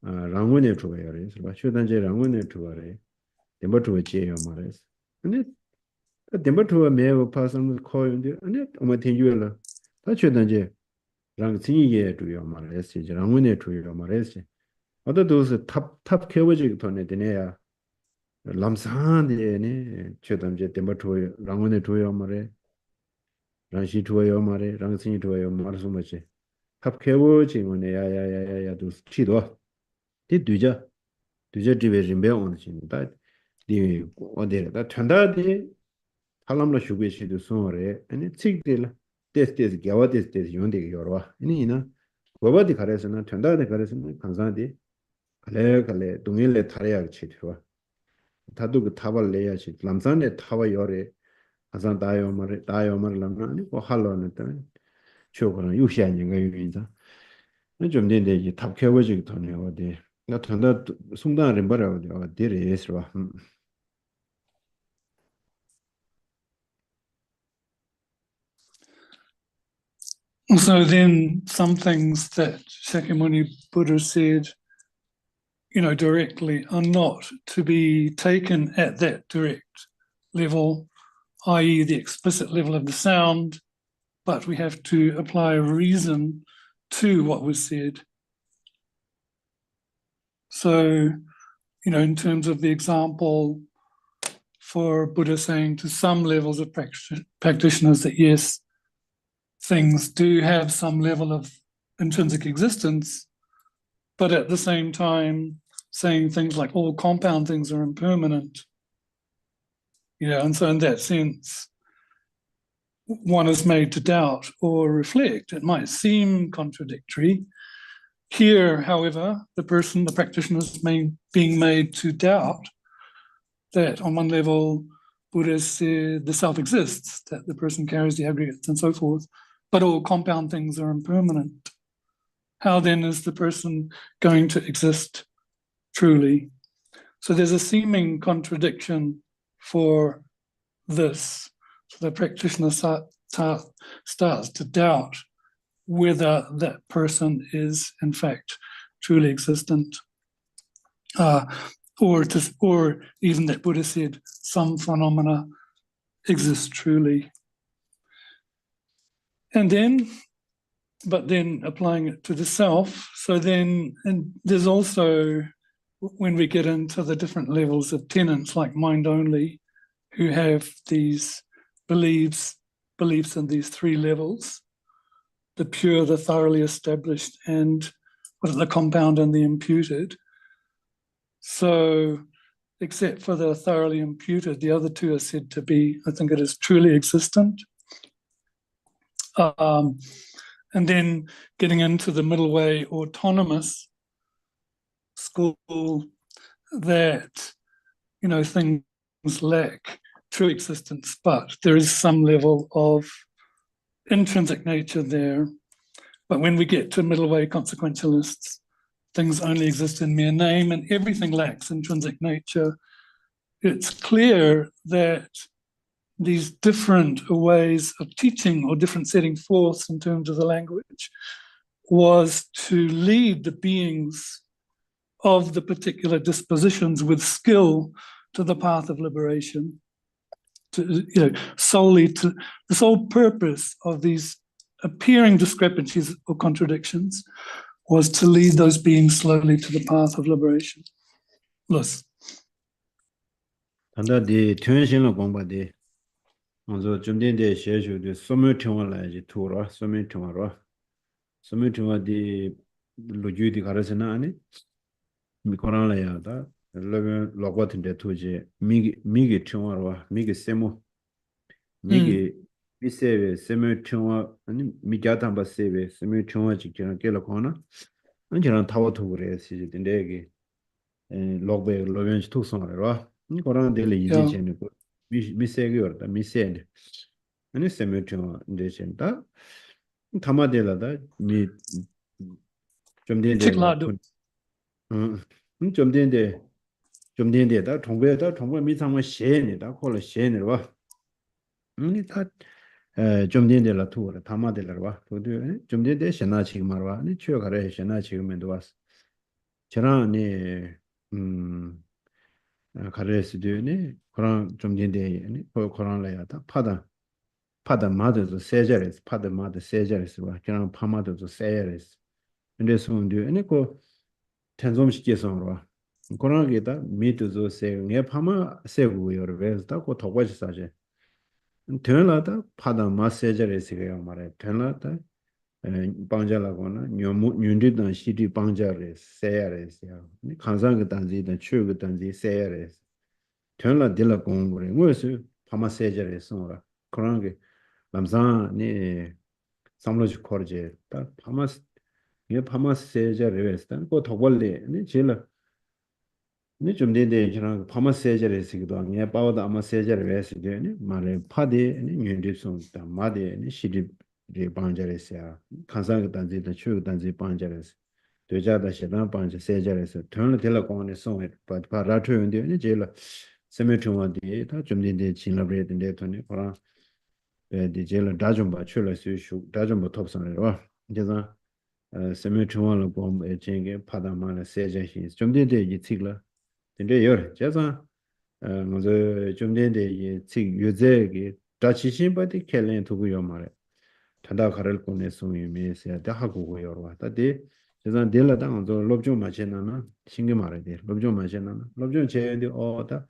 랑원에 투어요레스 바 쇼단제 랑원에 투어레 데모토 지에요 말레스 아니 데모토 메고 파선 코인데 아니 어머 텐주엘라 다 최단제 랑 진이게 두요 말레스 랑원에 두요 말레스 어더도스 탑 케어지 돈에 되네야 람산데네 최단제 데모토 랑원에 두요 말에 랑시 두요 말에 랑신이 두요 말서 뭐지 탑 케어지 뭐네 야야야야야도 치도 디 뒤자 뒤베 림베 온신다 디 어디다 전다디 할람로 슈베시도 소래 아니 칙딜 테스트 겨와 테스트 용데 요러와 아니나 고바디 가레스나 전다데 가레스나 간사디 갈래 동일레 타래야 치트와 다도 그 타발 레야시 람산에 타와 요래 하산 다요 말 람나니 고 할로는 때 쇼거는 유시한인가 유인자 좀 된데 이제 탑 캐버지 돈이 어디 나 전다 송단을 버려 어디 데레스와 So then some things that Shakyamuni Buddha said, directly are not to be taken at that direct level, i.e. the explicit level of the sound, but we have to apply reason to what was said. So, in terms of the example for Buddha saying to some levels of practitioners that yes, things do have some level of intrinsic existence, but at the same time saying things like all compound things are impermanent. And so in that sense, one is made to doubt or reflect. It might seem contradictory. Here, however, the practitioner is being made to doubt that on one level, Buddha said the self exists, that the person carries the aggregates and so forth, but all compound things are impermanent. How then is the person going to exist truly? So there's a seeming contradiction for this. So the practitioner starts to doubt whether that person is in fact truly existent, or even that Buddha said some phenomena exist truly. But then applying it to the self. So then, and there's also, when we get into the different levels of tenets like mind only, who have these beliefs in these three levels, the pure, the thoroughly established, and the compound and the imputed. So except for the thoroughly imputed, the other two are said to be, I think it is truly existent. And then getting into the middle way autonomous school, that, things lack true existence, but there is some level of intrinsic nature there. But when we get to middle way consequentialists, things only exist in mere name and everything lacks intrinsic nature. It's clear that these different ways of teaching or different setting forth in terms of the language was to lead the beings of the particular dispositions with skill to the path of liberation. Solely to the sole purpose of these appearing discrepancies or contradictions was to lead those beings slowly to the path of liberation. Yes. 단다 디 퇴신로 공부디 먼저 좀 된데 셰주도 소매 통화라지 투라 소매 통화로 소매 통화디 로주디 가르스나 아니 미코란라야다 러브 로고트인데 투지 미기 통화로 미기 세모 미기 미세베 세메 통화 아니 미자탄바 세베 세메 통화 직전 깨라코나 안저랑 타워토 그래 시진데게 로그베 로벤치 투송으로 이거랑 될 이제 Yeah. 전에 미세게요다 미세네 아니 세메 통화 이제 전다 타마델라다 미좀 된데 Chikladu. 좀 된데 좀 된데다 통배다 통배 미상만 셰니다 콜로 셰네로 아니 다 좀 된데라 투라 타마델라 와 도도 좀 된데 셴나 지금 말와 아니 추여 가래 셴나 지금에도 왔어 저랑이 가르스드네 그런 좀 된데 아니 그런라야다 파다 마드도 세저레스 파다 마드 세저레스 와 그런 파마드도 세저레스 근데 손도 아니 그 텐좀시께서 와 그런 게다 미드도 세게 파마 세고요 그래서 그 더과지 사제 되나다 파다 마세저레스가 말해 되나다 방자라거나 뉴디던 시티 방자레 세야레스야 간상그 단지든 추그 단지 세야레스 전라 딜라 공부래 뭐서 파마 세저레스라 그런 게 남산이 삼로지 코르제 딱 파마 이 파마 세저레스단 그 더벌레 네 제일 좀 된데 저랑 파마 세저레스기도 아니야 바오다 아마 세저레스데 말에 파데 뉴디송다 마데 시티 리 방자레스야 간상그 단지든 추그 단지 방자레스 되자다 시단 방자 세저레스 전라 딜라 공원에 송에 바라트인데 제일 세메트와디 다 좀된데 진라브레든데 돈에 그런 디젤 다좀바 출라스슈 다좀바 톱선으로 이제서 세메트와로 봄 에징게 파다마나 세제시 좀된데 이치글라 근데 여 제가 먼저 좀된데 이치 유제게 다치신바디 켈렌 두고요 말에 단다 가를 꺼내 송이메세야 다하고고요 와다디 제가 딜라다 먼저 롭좀 마체나나 신경 말아야 돼 롭좀 마체나나 롭좀 제인데 어다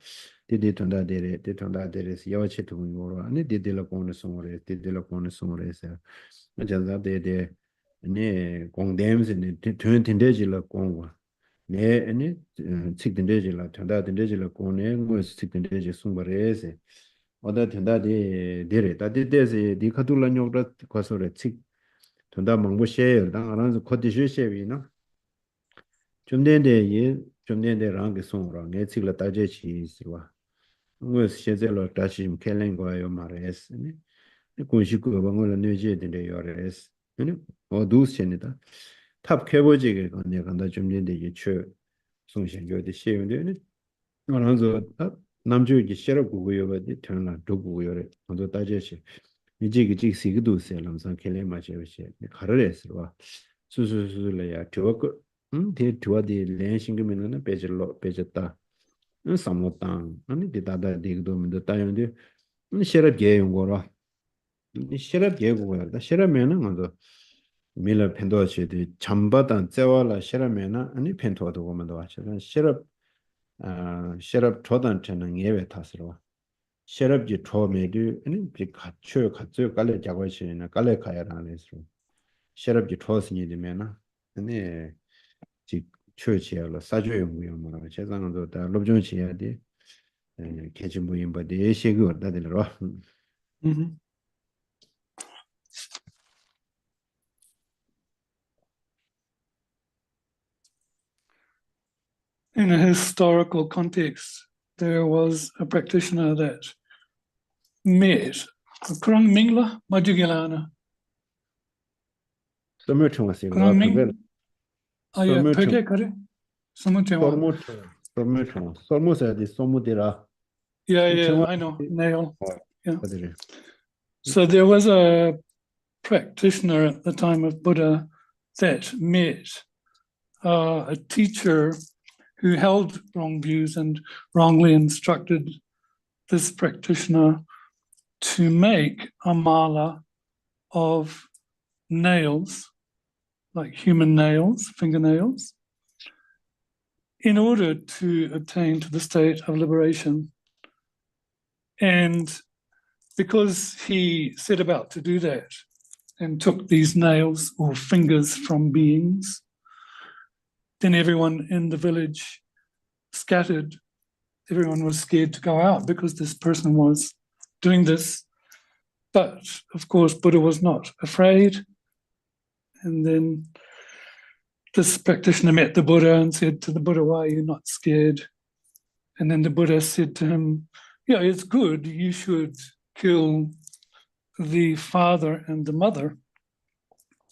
디디 tonda dere si yawa che tu ngoro ane didi la kone songore se jaza de ne gong dem se ne tuen tende ji la gongwa ne ane tsik tende ji la tonda tende ji la kone ngo tsik tende ji songbare se oda tonda de dere ta de se di khatu la nyok da kwasore tsik tonda mangbo she dang aran ko di she wi na chumdende rang ge songro ne tsik la ta je chi siwa 뭐 시제로 다시 켈랭 거예요 말했으니 군식고 방을 내제 된대 요래스 아니 어두스니다 탑 캐버지게 건네 간다 좀 된데 이추 송신교의 시행되는 그러면서 남주기 싫어 고고요버디 터나 도고요래 먼저 따제시 이제 그 지식도 세람상 켈랭 마셔시 가르레스와 수수수래야 저거 대 두어디 렌싱금에는 베질로 베졌다 samotang ani didada digdo mi tayon ni sherab ge yongoro ni sherab ge go ya da sherab mena ngado mila pendo che de chambadan zewala sherab mena ani pento do go mendo wa sherab chodan chena yewe tasro sherab ji cho me du ani bi kacho kale jagwa chena kale kaya ran lesro sherab ji cho sni de mena ani ji 추치야로 사주용무용 뭐라 제가도 다 롭좀 지야 돼. 개진부인바데 시고 다들로. In a historical context, there was a practitioner that met Kurang Mingla Majugilana. Kurang Ming. Ah, yeah, Peke Kare. Yeah, I know. Nail. Yeah. So there was a practitioner at the time of Buddha that met a teacher who held wrong views and wrongly instructed this practitioner to make a mala of nails, like human nails, fingernails, in order to attain to the state of liberation. And because he set about to do that and took these nails or fingers from beings, then everyone in the village scattered. Everyone was scared to go out because this person was doing this. But of course, Buddha was not afraid. And then this practitioner met the Buddha and said to the Buddha, "Why are you not scared?" And then the Buddha said to him, "Yeah, it's good. You should kill the father and the mother."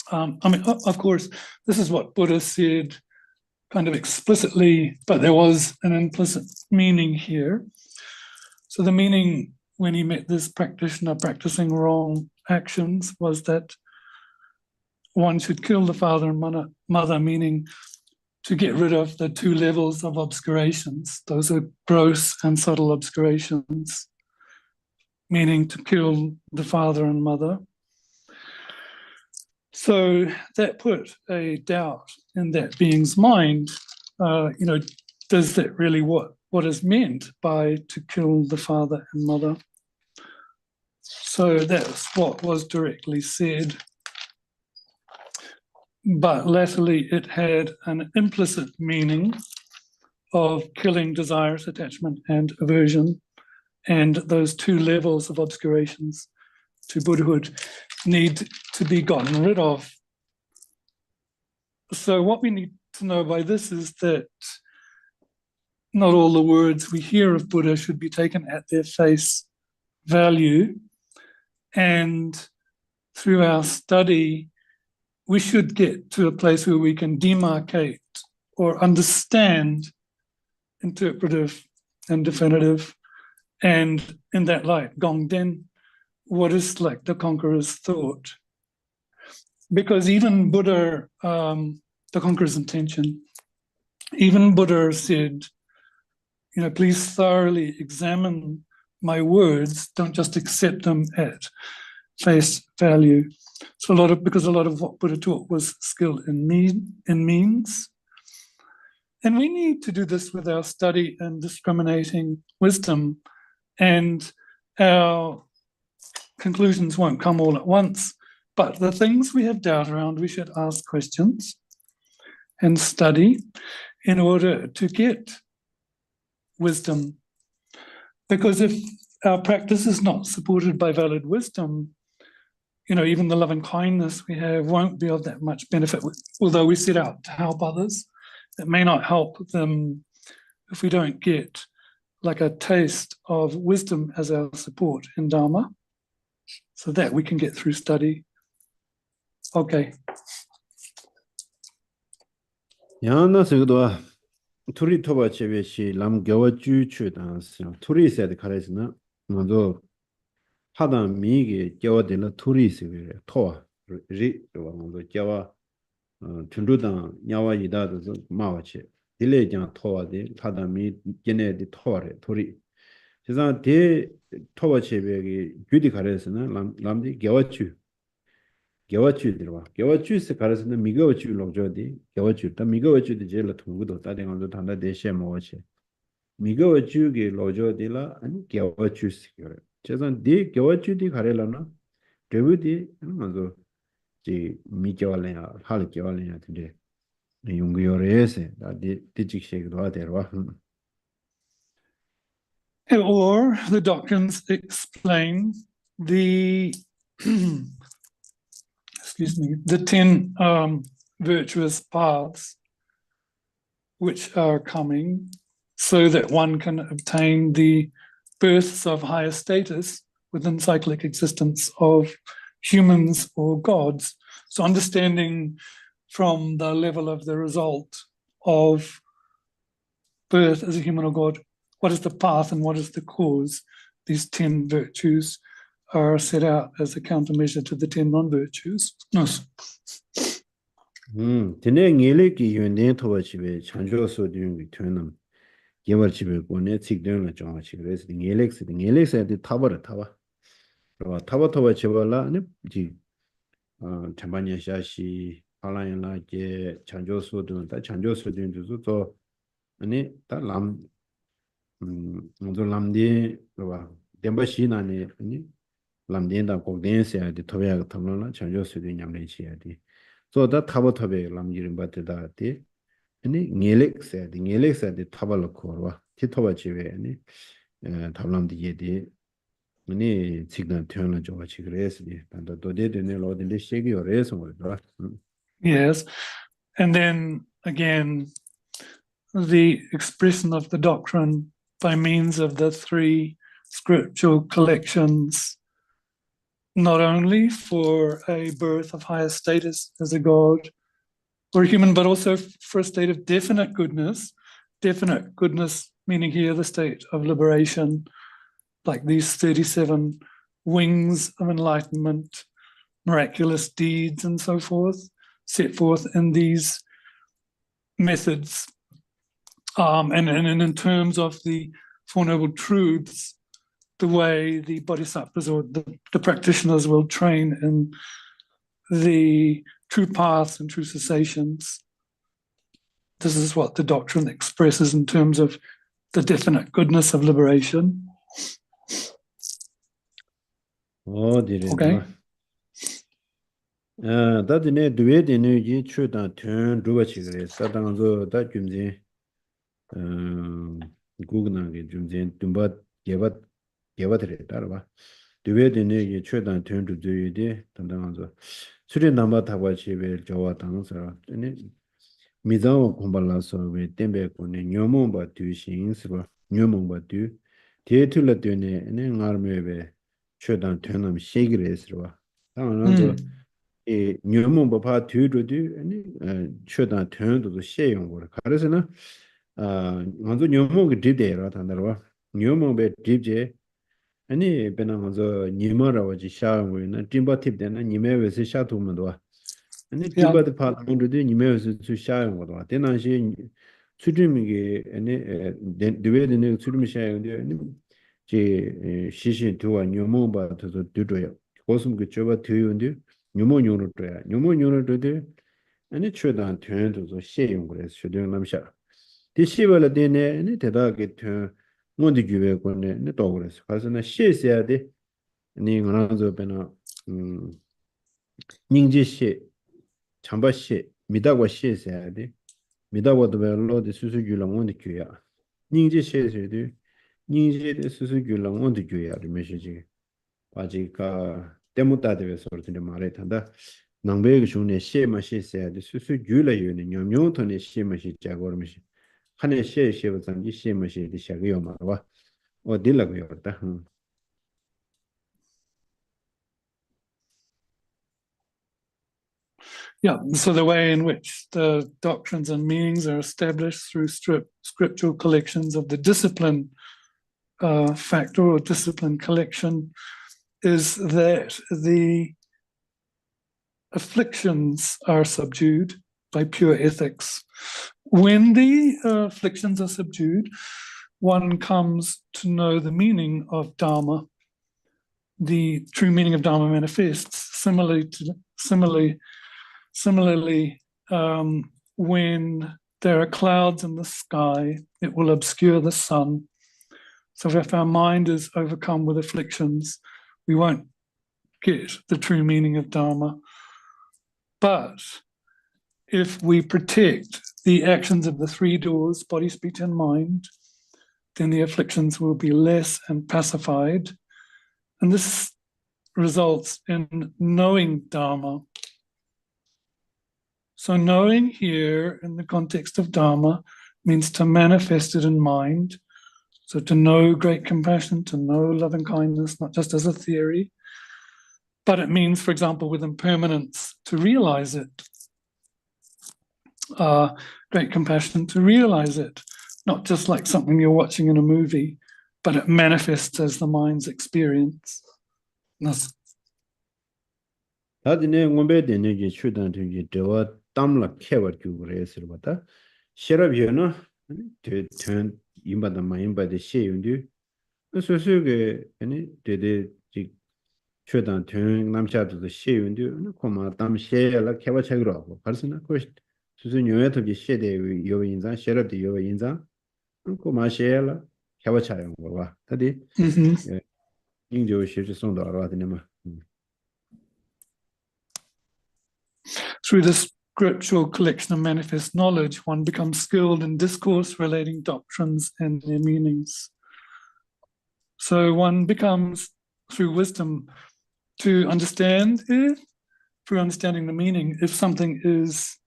Of course, this is what Buddha said kind of explicitly, but there was an implicit meaning here. So the meaning when he met this practitioner practicing wrong actions was that one should kill the father and mother, meaning to get rid of the two levels of obscurations. Those are gross and subtle obscurations, meaning to kill the father and mother. So that put a doubt in that being's mind, does that really what is meant by to kill the father and mother? So that's what was directly said. But latterly it had an implicit meaning of killing desires, attachment, and aversion. And those two levels of obscurations to Buddhahood need to be gotten rid of. So what we need to know by this is that not all the words we hear of Buddha should be taken at their face value. And through our study, we should get to a place where we can demarcate or understand interpretive and definitive, and in that light, Gongden, what is like the conqueror's thought. Because even Buddha, the conqueror's intention, even Buddha said, please thoroughly examine my words, don't just accept them at face value. So because a lot of what Buddha taught was skill in means. And we need to do this with our study and discriminating wisdom, and our conclusions won't come all at once. But the things we have doubt around, we should ask questions and study in order to get wisdom. Because if our practice is not supported by valid wisdom, even the loving kindness we have won't be of that much benefit. Although we set out to help others, it may not help them if we don't get like a taste of wisdom as our support in Dharma, so that we can get through study. Okay. 야나 저거도 투리 토바 제베시 람 겨워 주추다 투리 세드 카레스나 먼저 하다 미게 겨워들 투리 세베 토와 리 먼저 겨워 춘루다 냐와 이다도 마와체 딜레장 토와데 하다 미 제네디 토와레 투리 제가 대 토와 제베기 규디 카레스나 람디 겨워추 겨워추 들어와 겨워추스 가르스는 미겨워추 로저디 겨워추 다 미겨워추디 제일 통구도 따대가도 단다 대시에 뭐지 미겨워추게 로저디라 아니 겨워추스 그래 제가 디 겨워추디 가래라나 데부디 먼저 지 미겨war래야 할 겨war래야 근데 용기요레세 다디 디직식도 하대로 Or the doctrines explain the the 10 virtuous paths which are coming, so that one can obtain the births of higher status within cyclic existence of humans or gods. So understanding from the level of the result of birth as a human or god, what is the path and what is the cause? These 10 virtues are set out as a countermeasure to the 10 non-virtues. Yes. 드네 녜레기 윤네 토바치베 찬조소 드윙 트는 개월치베 고네 칙되는 정하치 그래서 녜렉스한테 타버려 타봐. 그러고 타버 토바치발라 아니 지 참반야샤시 팔라인라게 찬조소도 다 찬조소도 또 아니 다람 먼저 람디 그러봐 덴바시나네 아니 람딘다 곡된스야 디 토베가 탐로나 전조 수도 냠레치야디 소다 타보 토베 람지린 바테다디 아니 녜렉스야디 녜렉스야디 타발로 코르와 티토바 지베 아니 탐람디 예디 아니 지금 태어나 저와 지그레스디 단도 도데데네 로딘데 셰기요 레서 뭐라 Yes. And then again, the expression of the doctrine by means of the three scriptural collections, not only for a birth of higher status as a god or a human, but also for a state of definite goodness. Definite goodness meaning here the state of liberation, like these 37 wings of enlightenment, miraculous deeds, and so forth, set forth in these methods. And in terms of the Four Noble Truths, the way the bodhisattvas or the practitioners will train in the true paths and true cessations. This is what the doctrine expresses in terms of the definite goodness of liberation. Okay. 다드네 두웨드네 이 추다 튼 루바치그레 사당조 다 줌제 구그나게 줌제 둠바 예바드레 따라봐 두웨드네 이 추다 튼 두드이데 담당하죠 수리 남바 타바치베 저와 당서 아니 미자오 공발라서 왜 템베고네 녀몽바 두신스바 녀몽바 두 데틀라드네 네 나르메베 추다 튼남 시그레스바 당연하죠 이 녀몽바 두두두 아니 추다 튼도 시용고를 가르스나 먼저 녀몽이 디데라 단다와 녀몽베 디제 아니 베나 먼저 니마라와지 샤고이나 팀바팁데나 니메베스 샤투문도 아니 팀바드 파문도 니메베스 샤용고도 대나시 수준이게 아니 데베드네 수준이 샤용데 아니 제 시신 두와 녀몽바도 두도요 고슴 그 저바 두요인데 녀몽요로도야 녀몽요로도데 아니 최단 된도서 시용고를 수준 남샤 디시벌데네 아니 대다게 뭔지 규배고네 네 도그래서 가서나 시에야 돼. 니 그러나서 배나 닝지시 참바시 미다고 시에야 돼. 미다고도 별로데 수수규랑 뭔지 규야. 닝지시에도 닝지의 수수규랑 뭔지 규야 메시지. 아직가 때문다데 소리들 말해 탄다. 남배의 중에 시에마시에야 돼. 수수규라 요는 냠용톤의 시에마시 자고르미시. 하네 시에시에 잠지 시에마시에 시작이요 말와. 어딜라고 요다. Yeah, so the way in which the doctrines and meanings are established through scriptural collections of the discipline factor or discipline collection is that the afflictions are subdued by pure ethics. When the afflictions are subdued, one comes to know the meaning of Dharma. The true meaning of Dharma manifests. Similarly, when there are clouds in the sky, it will obscure the sun. So if our mind is overcome with afflictions, we won't get the true meaning of Dharma. But if we protect the actions of the three doors, body, speech, and mind, then the afflictions will be less and pacified. And this results in knowing Dharma. So knowing here in the context of Dharma means to manifest it in mind. So to know great compassion, to know loving kindness, not just as a theory, but it means, for example, with impermanence, to realize it. Great compassion, to realize it, not just like something you're watching in a movie, but it manifests as the mind's experience. 다디네 원베데네 게 추단되게 되와 땀라 케버 규그레스를 봤다. 시럽이나 된 임바다 마임바데 시윤디 소소게 아니 데데 지 추단 된 남자도 시윤디 코마 땀 시에라 케버 차기로 벌써나 그 수준 요에도 시에데 요 인자 시럽디 요 인자 코마 시에라 케버 차용 거와 다디 应就学习送到了的嘛。Through the scriptural collection of manifest knowledge, one becomes skilled in discourse relating doctrines and their meanings. So one becomes, through wisdom, to understand it, through understanding the meaning, if something is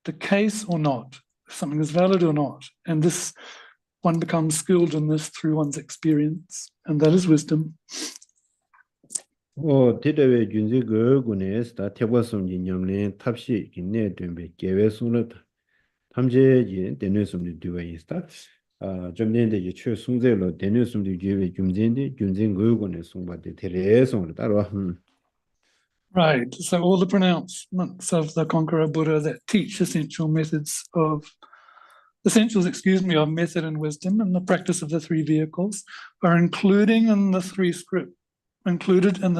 the case or not, if something is valid or not. And this, one becomes skilled in this through one's experience, and that is wisdom. 대대외 균제 거군에서 다 태과성지 냠내 탑시 긴내 된베 계획송을 탐제지 되뇌숨이 되어 있다. 좀 전에 이제 최송제로 되뇌숨이 계획 균제인데 균제 거군에 송바데 대례송을 따로 Right. So all the pronouncements of the conqueror Buddha that teach essentials, of method and wisdom and the practice of the three vehicles are included in the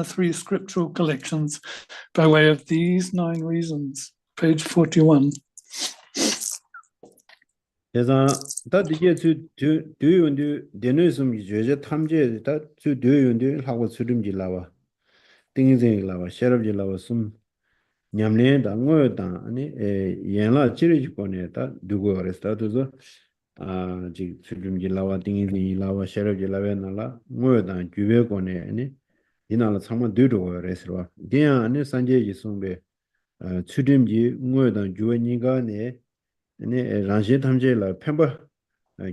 three scriptural collections by way of these 9 reasons, page 41. 그래서 다 이게 뒤윤디 되뇌숨이 죄제 탐제 다 뒤윤디 하고 수름지 나와 띵인생 나와 셔럽지 나와 숨 냠내 당고다 아니 연라 지르지 거네다 누구 그랬다 그래서 지 수름지 나와 띵인생 나와 셔럽지 나와 나라 뭐다 규배 거네 아니 이나라 참만 뒤로 그랬어 그냥 아니 산제지 숨배 수름지 뭐다 주원이가네 아니 란시 탐제라 펜버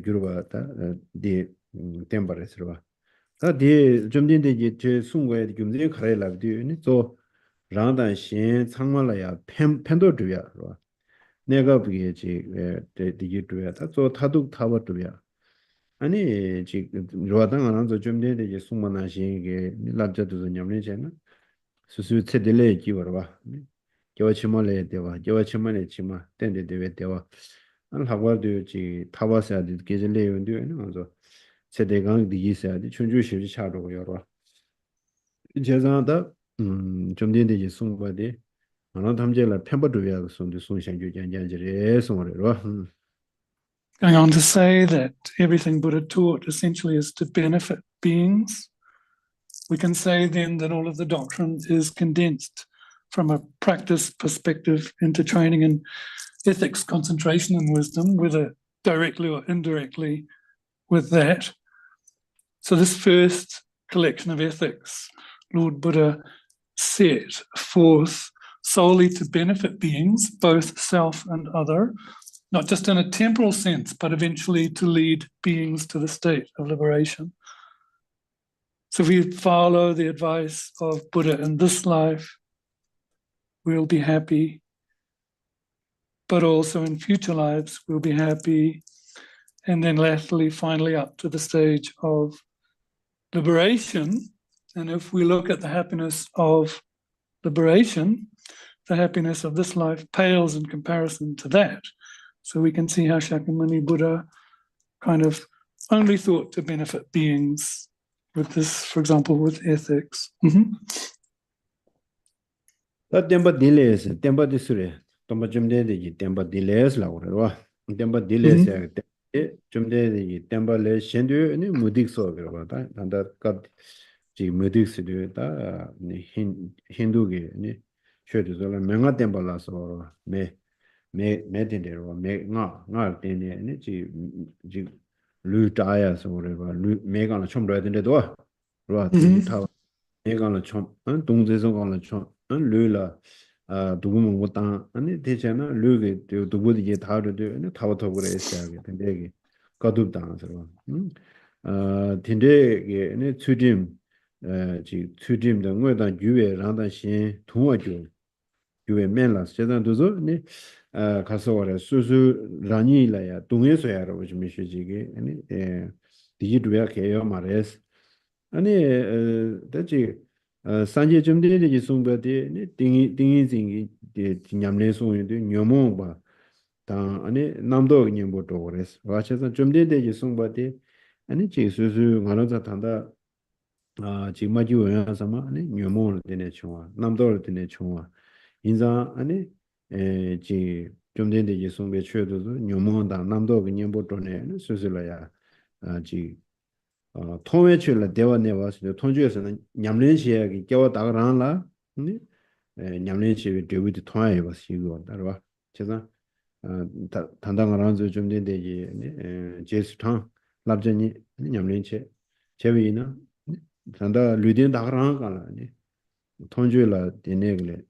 규르바다 디 템버레스로 다디 좀 된데 제 순고에 좀제 가래라비디 또 랑단신 창말라야 펜도드야 내가 그게 지 디기드야 또 타둑 타버드야 아니 지 로아당 안도 좀 된데 순만하신 게 랍자도 냠내잖아 수수 체들레 기버봐 겨치말에 대와 겨치말에 치마 땡데데베 대와 안 하고도 지 타바사디 계절레 연도에 나서 세대강 디기사디 춘주시지 차로 여러 제자다 좀 된데 송바데 하나 담제라 펜버드야 손도 손상주 장장지레 송어로 Going on to say that everything Buddha taught essentially is to benefit beings. We can say then that all of the doctrine is condensed from a practice perspective into training in ethics, concentration, and wisdom, whether directly or indirectly with that. So this first collection of ethics, Lord Buddha set forth solely to benefit beings, both self and other, not just in a temporal sense, but eventually to lead beings to the state of liberation. So if we follow the advice of Buddha in this life, we'll be happy, but also in future lives, we'll be happy. And then lastly, finally up to the stage of liberation. And if we look at the happiness of liberation, the happiness of this life pales in comparison to that. So we can see how Shakyamuni Buddha kind of only thought to benefit beings with this, for example, with ethics. 다 템버 딜레스 템버 디스레 템버 좀 되지 템버 딜레스라고 그러와 템버 딜레스 좀 되지 템버레 신도니 무딕소 그러다 단다 지 무딕스도 다 힌두게 니 쉐도라 맹아 템버라서 메딘데로 메가 된데 지 루타야서 그러와 메가는 좀 줘야 된대도 그러와 타 메가는 좀 동제성 가는 좀 르라 두고는 못다 아니 되잖아 르게 두고디게 다르도 타버터 그래서 근데 거듭당서 딘데게 네 추딤 지 추딤의 뭐다 유에 랑다신 동어죠 유에 맨라스 제단도서 네 가서 와라 수수 라니라야 동에서야라고 좀 미시지게 아니 디지드야 개요 말레스 아니 대지 산제 좀 되지 송바데 띵이 냠내 송인데 녀모 봐. 다 아니 남도 녀보도 그래서 와셔서 좀 되지 송바데 아니 지수수 가능자 탄다 지마지 원하서마 아니 녀모를 되네 총아 남도를 되네 총아 인자 아니 지좀 되지 송베 최도도 녀모다 남도 녀보도네 수수라야 지 통외출라 대화 내와서 통주에서는 냠린시에 깨워 다가라나 네 냠린시 데비드 통화해 봤어 이거 따라와 제가 단단한 좀 된대지 제스탕 랍전이 냠린체 제위나 단다 류딘 다가라나 가라니 통주라 되네글래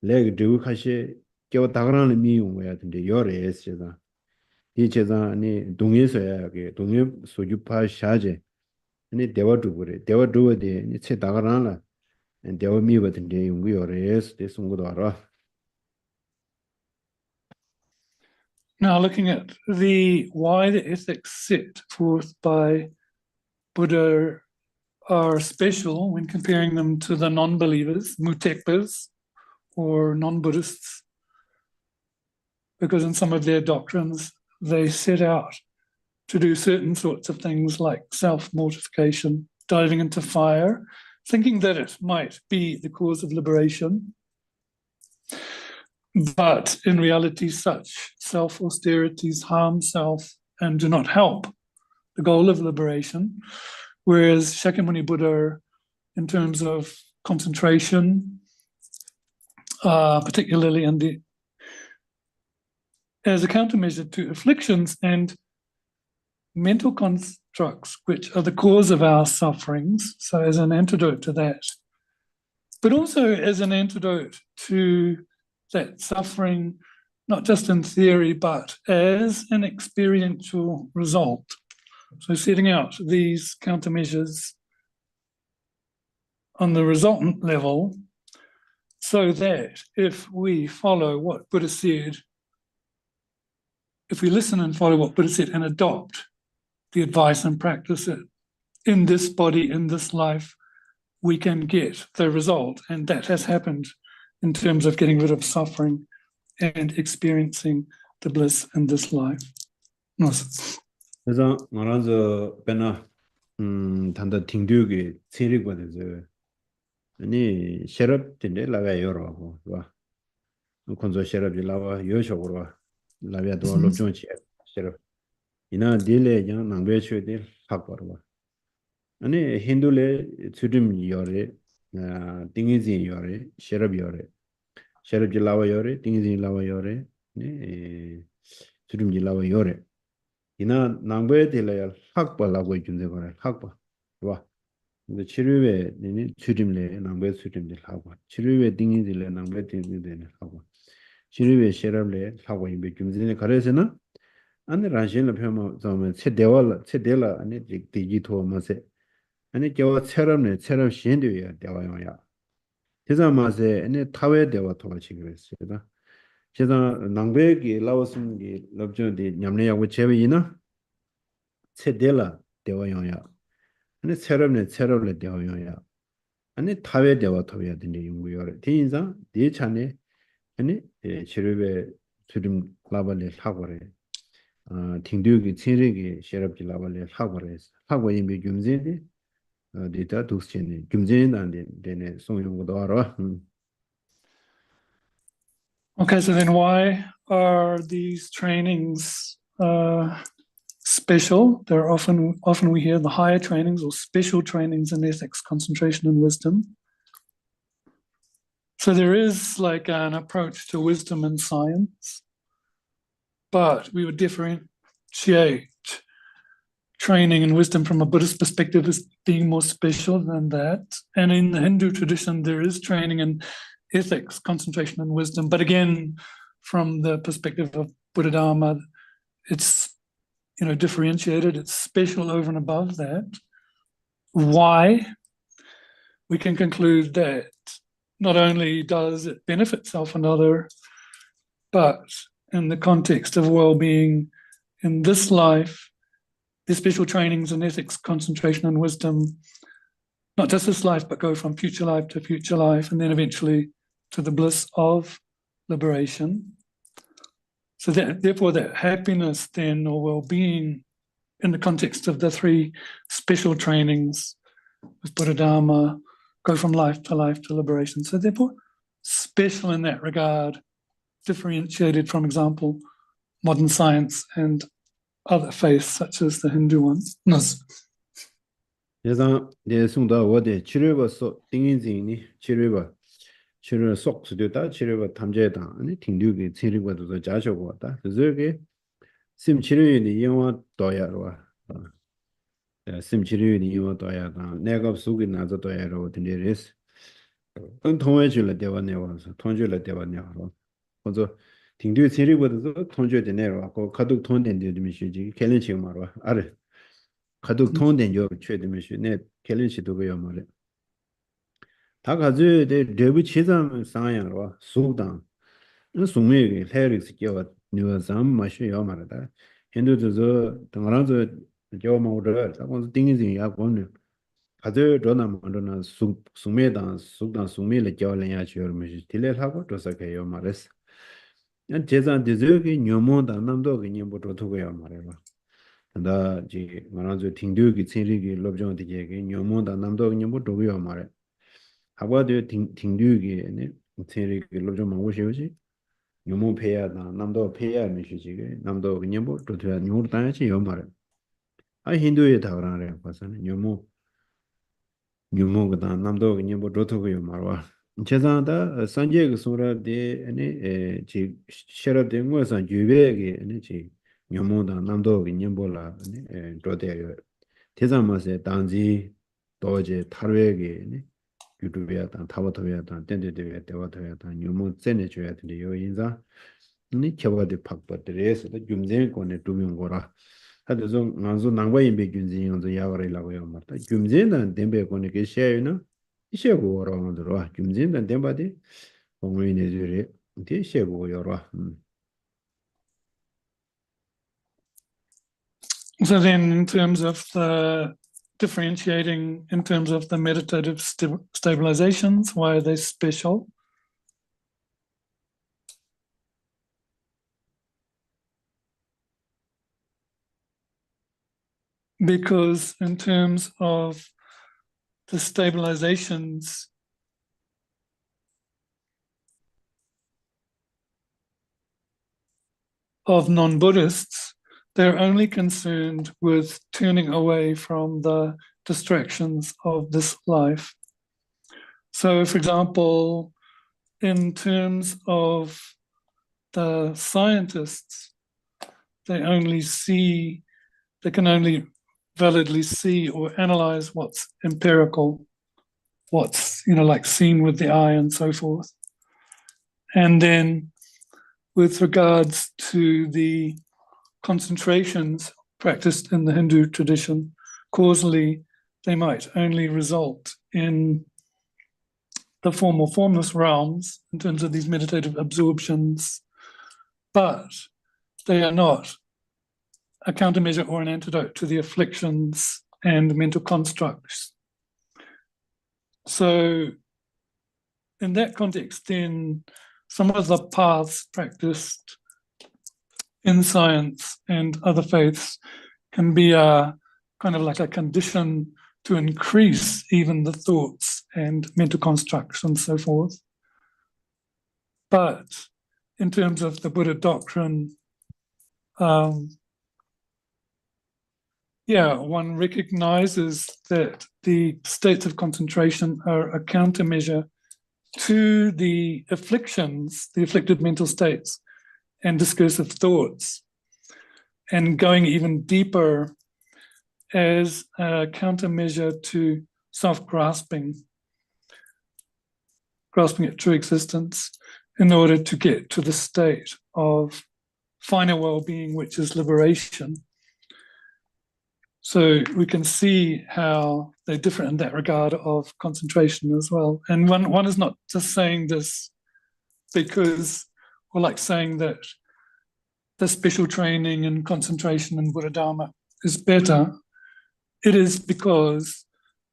레그 데우 카시 깨워 다가라는 미용해야 된대 요래스 제가 이 제자니 동에서야 그 동에 소주파 샤제 아니 대화두고래 대화두어데 니 체다가라나 대화 미거든데 용구요래스 대송고도 알아. Now, looking at the why the ethics set forth by Buddha are special when comparing them to the non-believers, mutekpas, or non-Buddhists, because in some of their doctrines, they set out to do certain sorts of things like self-mortification, diving into fire, thinking that it might be the cause of liberation. But in reality, such self-austerities harm self and do not help the goal of liberation. Whereas Shakyamuni Buddha, in terms of concentration, particularly as a countermeasure to afflictions and mental constructs, which are the cause of our sufferings, so as an antidote to that, but also as an antidote to that suffering, not just in theory, but as an experiential result. So setting out these countermeasures on the resultant level, so that if we follow what Buddha said, if we listen and follow what Buddha said and adopt the advice and practice it in this body, in this life, we can get the result. And that has happened in terms of getting rid of suffering and experiencing the bliss in this life. 그래서 말하자 배나 단다 팅두기 세리거든요. 아니 셰럽인데 라가 여러고 봐. 콘조 셰럽이 라와 요쇼고 라비아도 롭종치 셰럽. 이나 딜레 양 남베슈데 학거로. 아니 힌두레 추림 요레 띵이지 요레 셰럽 요레. 셰럽 라와 요레 띵이지 라와 요레. 네 추림 라와 요레. 이나 남부에 들려야 학벌라고 해준대 거래 학벌 봐 근데 치료에 니니 추림래 남부에 추림들 하고 치료에 딩이들래 남부에 딩이들 하고 치료에 셰럽래 하고 임베 김진에 가래서는 안에 란신을 펴면 좀 체대라 아니 디지토 마세 아니 저 체럽네 체럽 신도야 대화야 제가 마세 아니 타외 대화 도와치 그랬어요 제가 남부에 라오스기 럽전데 냠내하고 제외이나 체델라 대화용야 아니 체럽래 대화용야 아니 타외 대화 토야 되는 용구요 대인상 대찬에 아니 치료에 주름 라발레 하고래 팅두기 체력이 셰럽지 라발레 하고래 하고 이미 금제데 데이터 독스체네 금제는 되네 송용고도 알아 Okay, so then why are these trainings special? There are often we hear the higher trainings or special trainings in ethics, concentration, and wisdom. So there is like an approach to wisdom and science, but we would differentiate training in wisdom from a Buddhist perspective as being more special than that. And in the Hindu tradition, there is training in ethics, concentration, and wisdom. But again, from the perspective of Buddha Dharma, it's differentiated. It's special over and above that. Why? We can conclude that not only does it benefit self and other, but in the context of well-being in this life, the special trainings in ethics, concentration, and wisdom, not just this life, but go from future life to future life, and then eventually to the bliss of liberation. So that, therefore, that happiness then, or well-being in the context of the three special trainings with Buddha Dharma, go from life to liberation. So therefore, special in that regard, differentiated from, example, modern science and other faiths such as the Hindu ones. 대상 내 송다 어디 치료버서 띵인진이 치료버 치료 속수도다 치료버 탐제다 아니 팅류기 치료버도 자셔고 왔다 그저게 심 치료인이 영화 도야로 심 치료인이 영화 도야다 내가 속이 나서 도야로 된데레스 은 통해줄래 대원에 와서 통줄래 대원에로 먼저 팅류 치료버도 통주에 내려 고 가득 통된데 좀 쉬지 캘린치 말로 알아 가득 통된 요 최대면시 내 캘린치도 그요 말에 다 가지고 레브 치자면 상향으로 속당 그 송매의 헤릭스 겨와 뉴어잠 마셔야 말다 힌두도 당랑저 겨마우르 다고 띵이지 야고는 가져 러나만로나 송매당 속당 송매를 겨려야 지어면시 딜레하고 도서게요 말레스 난 제산 디저기 녀몬다 남도 그냥 보도 두고요 말해봐 다 지 말아서 팅두기 체리기 럽정 되게 녀몬다 남도 그냥 보도 두고요 말해 하고도 팅두기네 체리기 럽정 망고시오지 녀몬 페야다 남도 페야 미시지게 남도 그냥 보도 두야 녀르다야지 요 말해 아 힌두에 다그라래 봐서는 녀몬가 남도 그냥 보도 두고요 말와 제자다 산제 그 소라데 아니 지 셔라된 거서 유베게 아니 지 녀모다 남도 그냥 볼라 아니 도대요 대자마세 당지 도제 타르웨게 아니 유튜브야 단 타버터야 단 땡데데야 대와터야 단 녀모 zen에 줘야 되는데 요 인자 아니 겨버데 팍버드레스 줌제 거네 두명 거라 하도 좀 만조 낭바인 베균지 용도 야거리라고 요 말다 줌제는 덴베 거네 게 셰유나 이셰고 어라운드로 줌제는 덴바디 공무인의 줄이 대셰고 여러 So then, in terms of the differentiating, in terms of the meditative stabilizations, why are they special? Because in terms of the stabilizations of non-Buddhists, they're only concerned with turning away from the distractions of this life. So, for example, in terms of the scientists, they can only validly see or analyze what's empirical, what's, like seen with the eye and so forth. And then with regards to the concentrations practiced in the Hindu tradition, causally, they might only result in the formal formless realms in terms of these meditative absorptions, but they are not a countermeasure or an antidote to the afflictions and mental constructs. So in that context, then some of the paths practiced in science and other faiths can be a kind of like a condition to increase even the thoughts and mental constructs and so forth. But in terms of the Buddha doctrine, one recognizes that the states of concentration are a countermeasure to the afflictions, the afflicted mental states and discursive thoughts, and going even deeper as a countermeasure to self-grasping, grasping at true existence in order to get to the state of final well-being, which is liberation. So we can see how they're different in that regard of concentration as well. And one is not just saying this because, or like saying that the special training and concentration in Buddha Dharma is better. It is because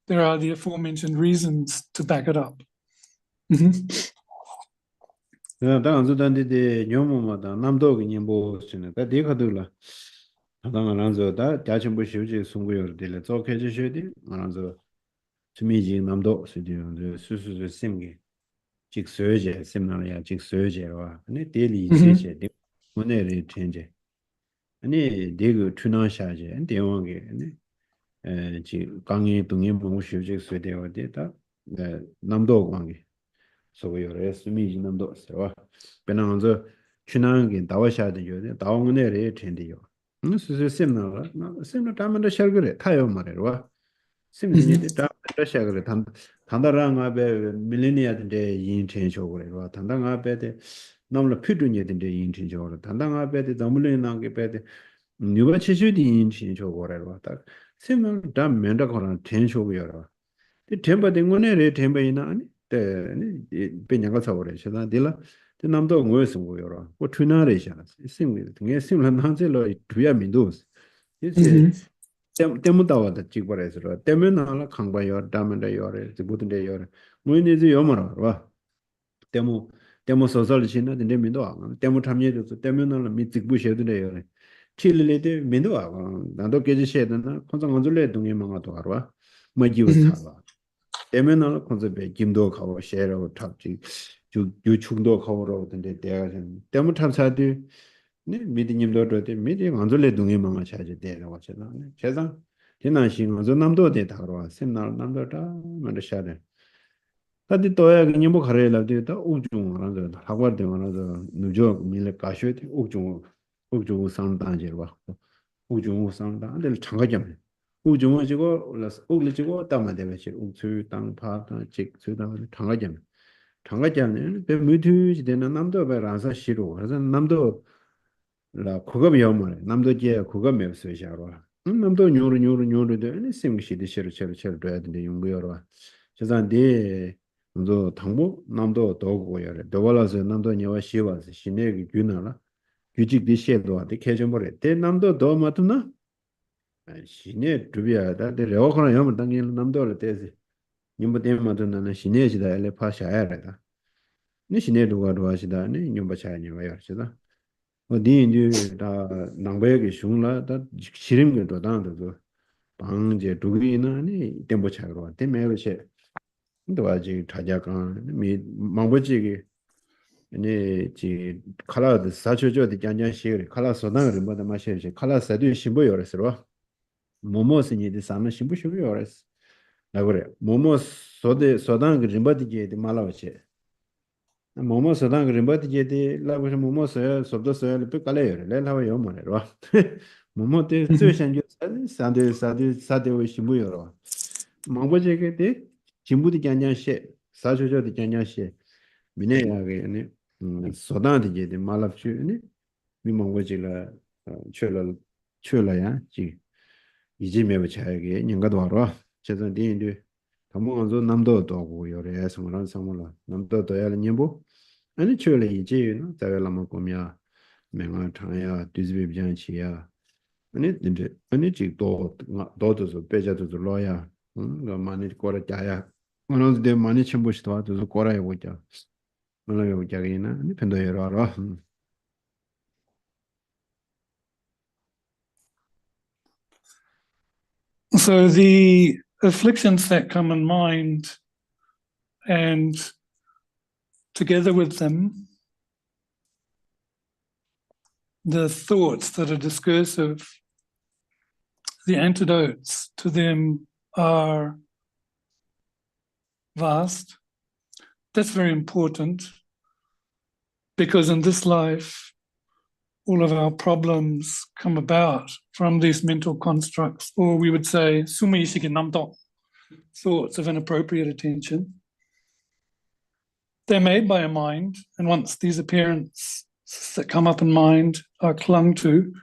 there are the aforementioned reasons to back it up. 당한서단데 녀모마다 남도기 님보스네 다 디가들라 당한서 다 자천부 쉬우지 송고요들 저케지셔디 만서 주미지 남도 스디오 수수수 심게 직서제 심나야 직서제와 아니 데리 제제 오늘의 텐제 아니 데그 투나샤제 대왕게 아니 지 강의 동의 뭐 쉬지 되어 되다 남도 관계 소요래 수미 남도 서와 배나면서 추나게 다와샤도 요데 다원네레 텐디요 무슨 셈나라 셈나 담은데 샤그레 타요 말이야 셈진이 다 샤그레 단다랑 앞에 밀레니아인데 인텐쇼 그래요 단당 앞에 너무 피드니인데 인텐쇼 단당 앞에 너무 레나게 배데 누가 치슈디 인텐쇼 그래요 딱 셈은 다 면다 거는 텐쇼고요 이 템바 딩고네레 템바이나 아니 때 베냐가 사버려 셔다 딜라 때 남도 ngö스 거요 뭐 트나레 샤 싱미 등에 심란 한젤로 두야 민도스 이제 때문다와다 찍버려서 때문에 강바요 다면다 요래 지부든데 요래 뭐니지 요마라 봐 때문 소설이나 근데 민도 안 때문 참여도 때문에 미직 부셔도래 요래 칠레데 민도 안 나도 깨지 셔드나 కొంచెం 안줄래 동에 망아도 알아 뭐 지워 살아 때문에 콘셉트 김도 가고 쉐로 탑지 유충도 가고로 근데 내가 때문 탐사들 네 미디님도 그때 미디 안줄래 동에 망아 찾지 되는 거잖아 세상 지난신 어저 남도 되다로 셈날 남도다 먼저 샤래 다디 또야 그냥 뭐 가래라 되다 우중 하나도 하고 되면은 누저 밀레 가셔도 우중 상단지로 와 우중 상단들 장가점 우중 지고 올라서 지고 담아 되면서 우주 땅파 직 수당 장가점 장가점은 배 무투지 되는 남도 배라서 싫어 그래서 남도 라 그거 비하면 남도 제 그거 매서 샤로 남도 요르 되는 심시디 싫어 돼야 되는데 용거로 저한테 너 당보 남도 도고요. 도발아서 남도 녀와 시와서 시내기 균나라 규직 디셰도 한테 개점벌에 대 남도 더 맞나? 시내 두비야다 대 레오코나 염 당기 남도를 대지 님부 때문에 시내지다 엘레 파샤야라다 니 시내 누가 도와시다 니 님부 차니 와야시다 어디 이제 다 남배기 슝라 다 시림게도 당도 방제 두기나 니 템보 차로 때문에 도와지 타자간 미 망버지기 아니 지 칼라드 사초조디 장장시 칼라 소나를 뭐다 마셔지 칼라 사도 신부 요랬어 모모스니디 사는 신부 신부 요랬어 나 그래 모모 소단 그림바디게 말아오지 모모 소단 그림바디게 라고 모모서 소도서 르페 칼레요 레라고 요모레로 모모테 쯔샹주 사데 신부 요로 망버지게 데 진부디 장장시 사초조디 장장시 미네야게 소단디게 말랍슈니 미망고지라 출라야 지 이지메버 차게 닝가도 알아 제가 디인데 담모한서 남도 도고 요래 성ran 성물라 남도 도야 님보 아니 출래 이제 자벨라마 고미야 맹아 타야 디즈비 비장치야 아니 지도 도도서 빼자도서 로야 그 많이 거라 자야 오늘도 많이 첨부시도 와도 거라해 보자 오늘 여기나 펜도 알아 So the afflictions that come in mind, and together with them, the thoughts that are discursive, the antidotes to them are vast. That's very important, because in this life, all of our problems come about from these mental constructs, or we would say, thoughts of inappropriate attention. They're made by a mind, and once these appearances that come up in mind are clung to,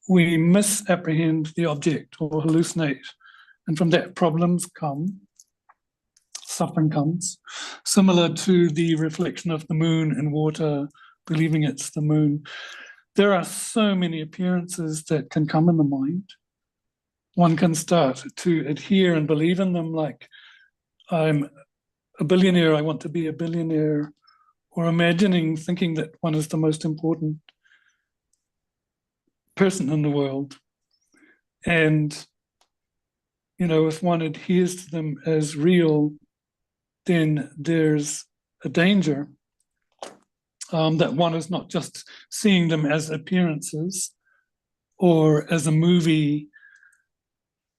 we misapprehend the object or hallucinate. And from that, problems come, suffering comes, similar to the reflection of the moon in water, believing it's the moon. There are so many appearances that can come in the mind. One can start to adhere and believe in them, like, I'm a billionaire, I want to be a billionaire, or imagining, thinking that one is the most important person in the world. And, you know, if one adheres to them as real, then there's a danger that one is not just seeing them as appearances or as a movie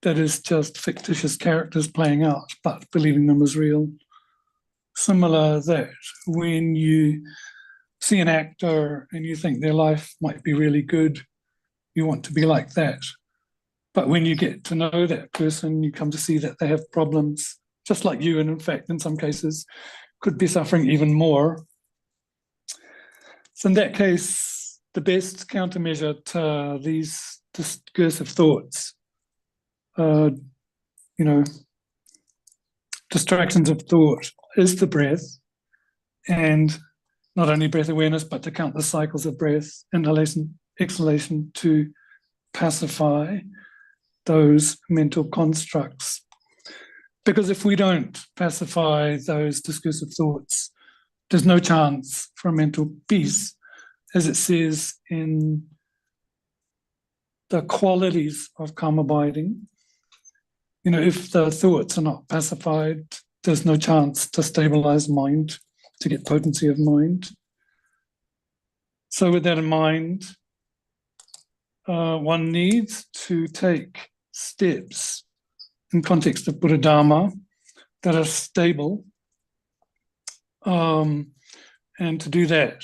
that is just fictitious characters playing out, but believing them as real. Similar that when you see an actor and you think their life might be really good, you want to be like that. But when you get to know that person, you come to see that they have problems, just like you, and in fact, in some cases, could be suffering even more. So in that case, the best countermeasure to these discursive thoughts, distractions of thought, is the breath, and not only breath awareness, but to count the cycles of breath, inhalation, exhalation, to pacify those mental constructs. Because if we don't pacify those discursive thoughts, there's no chance for mental peace, as it says in the qualities of calm abiding. If the thoughts are not pacified, there's no chance to stabilize mind, to get potency of mind. So with that in mind, one needs to take steps in context of Buddha Dharma that are stable. And to do that,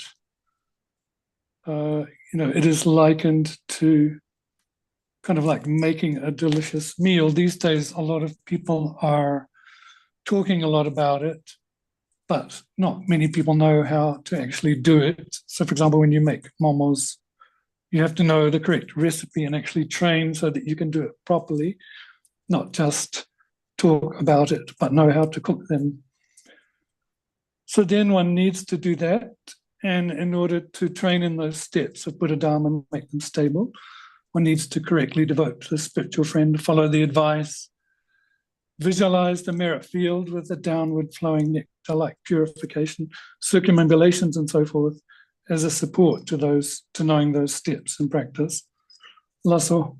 it is likened to kind of like making a delicious meal. These days, a lot of people are talking a lot about it, but not many people know how to actually do it. So for example, when you make momos, you have to know the correct recipe and actually train so that you can do it properly, not just talk about it, but know how to cook them. So then one needs to do that. And in order to train in those steps of Buddha Dharma and make them stable, one needs to correctly devote to the spiritual friend, follow the advice, visualize the merit field with the downward flowing nectar like purification, circumambulations and so forth as a support to knowing those steps in practice. Lasso.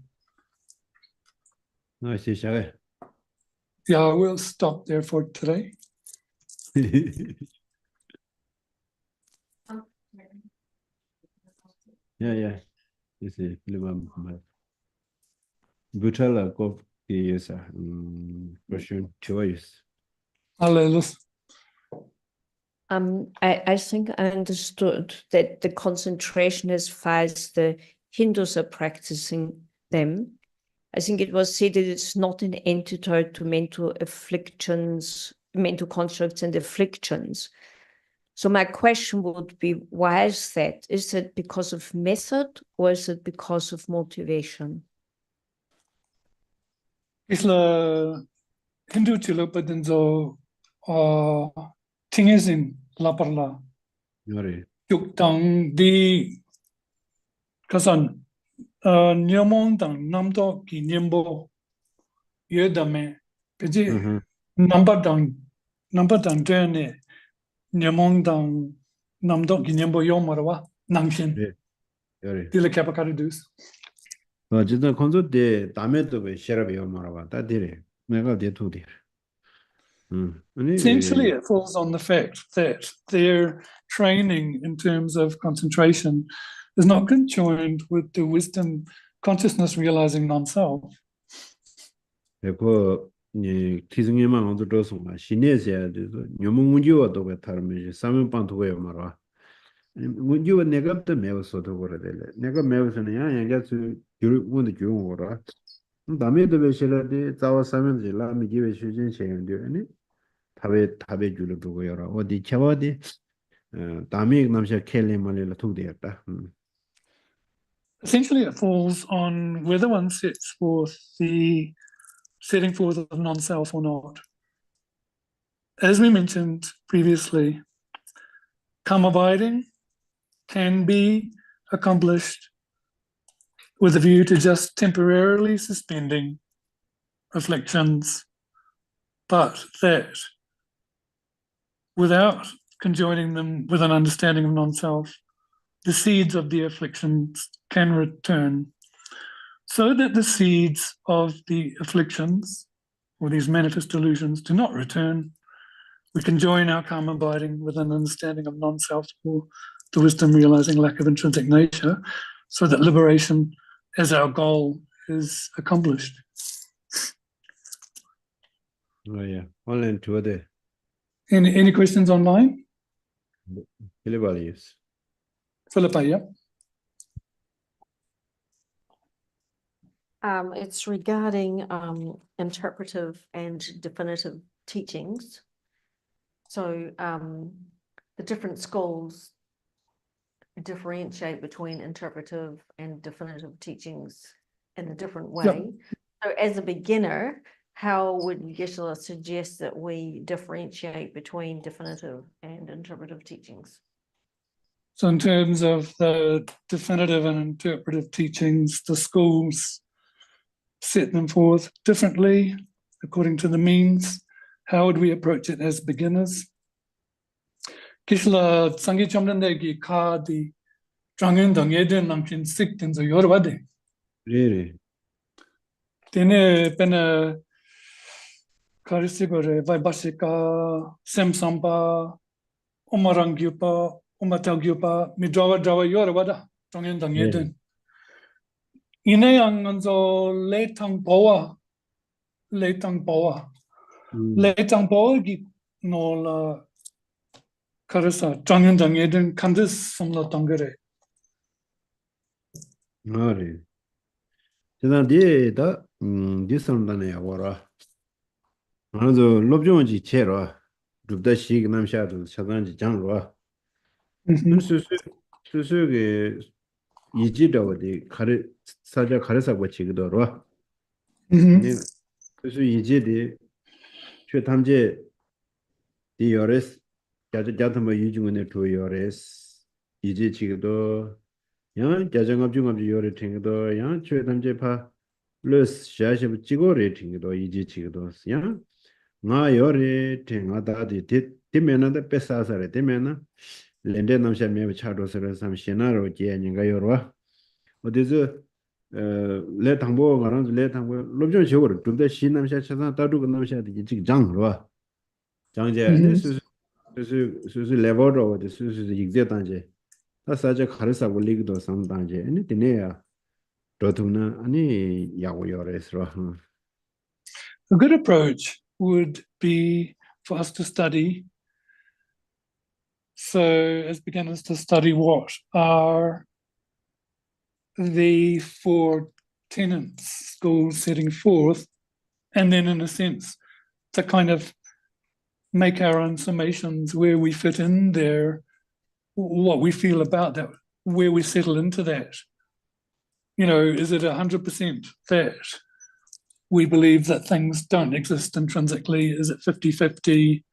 Nice, yeah. Yeah, we'll stop there for today. Yeah. This is Butala of the question choice. Hallelujah. I think I understood that the concentration as far as the Hindus are practicing them, I think it was said that it's not an antidote to mental afflictions, mental constructs and afflictions. So my question would be, why is that? Is it because of method or is it because of motivation? Isla Hindu chilo padenzo tingezin laparla Yori. yuktang di kasan nyamong tang namto ki nyembo yedame peji number dang jene nyamong tang namto ki nyembo yomarwa nangshin Yori. dile kapakadus. 어쨌든 콘서트 다음에도 왜 셰럽이 말아봐. 다 되래. 내가 대투디. Essentially, it falls on the fact that their training in terms of concentration is not conjoined with the wisdom, consciousness realizing non-self. 그 기승님만 어디 들어서 신내세야 돼서 녀몽문지와도 왜 다르면 사면반 두고에 말아. 문지와 내가 또 매워서도 그래 될. 내가 매워서는 양양자수 교육원도 교용 거라. 남에도 배실라데 자와 사면지 라미 기회 수진 시행되니 답에 줄을 두고 여러 어디 차와디 담이 남샤 켈리 말이라 투되었다. Essentially, it falls on whether one sets forth the setting forth of non-self or not. As we mentioned previously, calm abiding can be accomplished with a view to just temporarily suspending afflictions, but that without conjoining them with an understanding of non-self, the seeds of the afflictions can return, so that the seeds of the afflictions or these manifest delusions do not return. We can join our calm abiding with an understanding of non-self or the wisdom realizing lack of intrinsic nature, so that liberation as our goal is accomplished. Oh yeah. Online tour there. Any questions online? Philippa, Philippa, yeah. It's regarding interpretive and definitive teachings. So the different schools differentiate between interpretive and definitive teachings in a different Yep. way. So as a beginner, how would Geshe-la suggest that we differentiate between definitive and interpretive teachings? So in terms of the definitive and interpretive teachings, the schools set them forth differently according to the means. How would we approach it as beginners? Geshe-la Sangye Chomdende ki ka di Zhangyen dang yeden namchin sik tenzo yorwade. Really? Tene pena karisigore vai basika semsamba omarangyupa omatalgyupa midrawa drawa yorwada Zhangyen dang Yeah. yeden. Ine yang nganzo letang bawa letang bawa gi nola karasa Zhangyen dang yeden kandis samla tangere. Really? Then this something I wara. Another lobjonji chair. Dubda shik namshadu chadanji janwa. 수수게 이지도디 가르 사자 가르사고 지기도로. 네. 수수 이지디 최 탐제 디어레스 자자자도 유중은에 도요레스 이지 지기도 양 자정업 중업 요레 팅도 양 최담제 파 플러스 샤시 지고레 팅도 이지 지기도 양 나 요레 팅하다디 디메나데 페사사레 디메나 렌데 남샤 메 차도스를 삼 시나로 제니가 요르와 어디서 레 당보 가랑 레 당보 롭좀 지고를 좀더 시남샤 차상 따두고 남샤디 지금 장로와 장제 수수 레버로 어디 수수 익제 단제 사자 가르사 올리기도 삼 단제 아니 디네야 도투나 아니 야고 요레스로 A good approach would be for us to study. So, as beginners, to study what are the four tenets schools setting forth, and then, in a sense, to kind of make our own summations where we fit in there, what we feel about that, where we settle into that. You know, is it 100% that we believe that things don't exist intrinsically? Is it 50-50?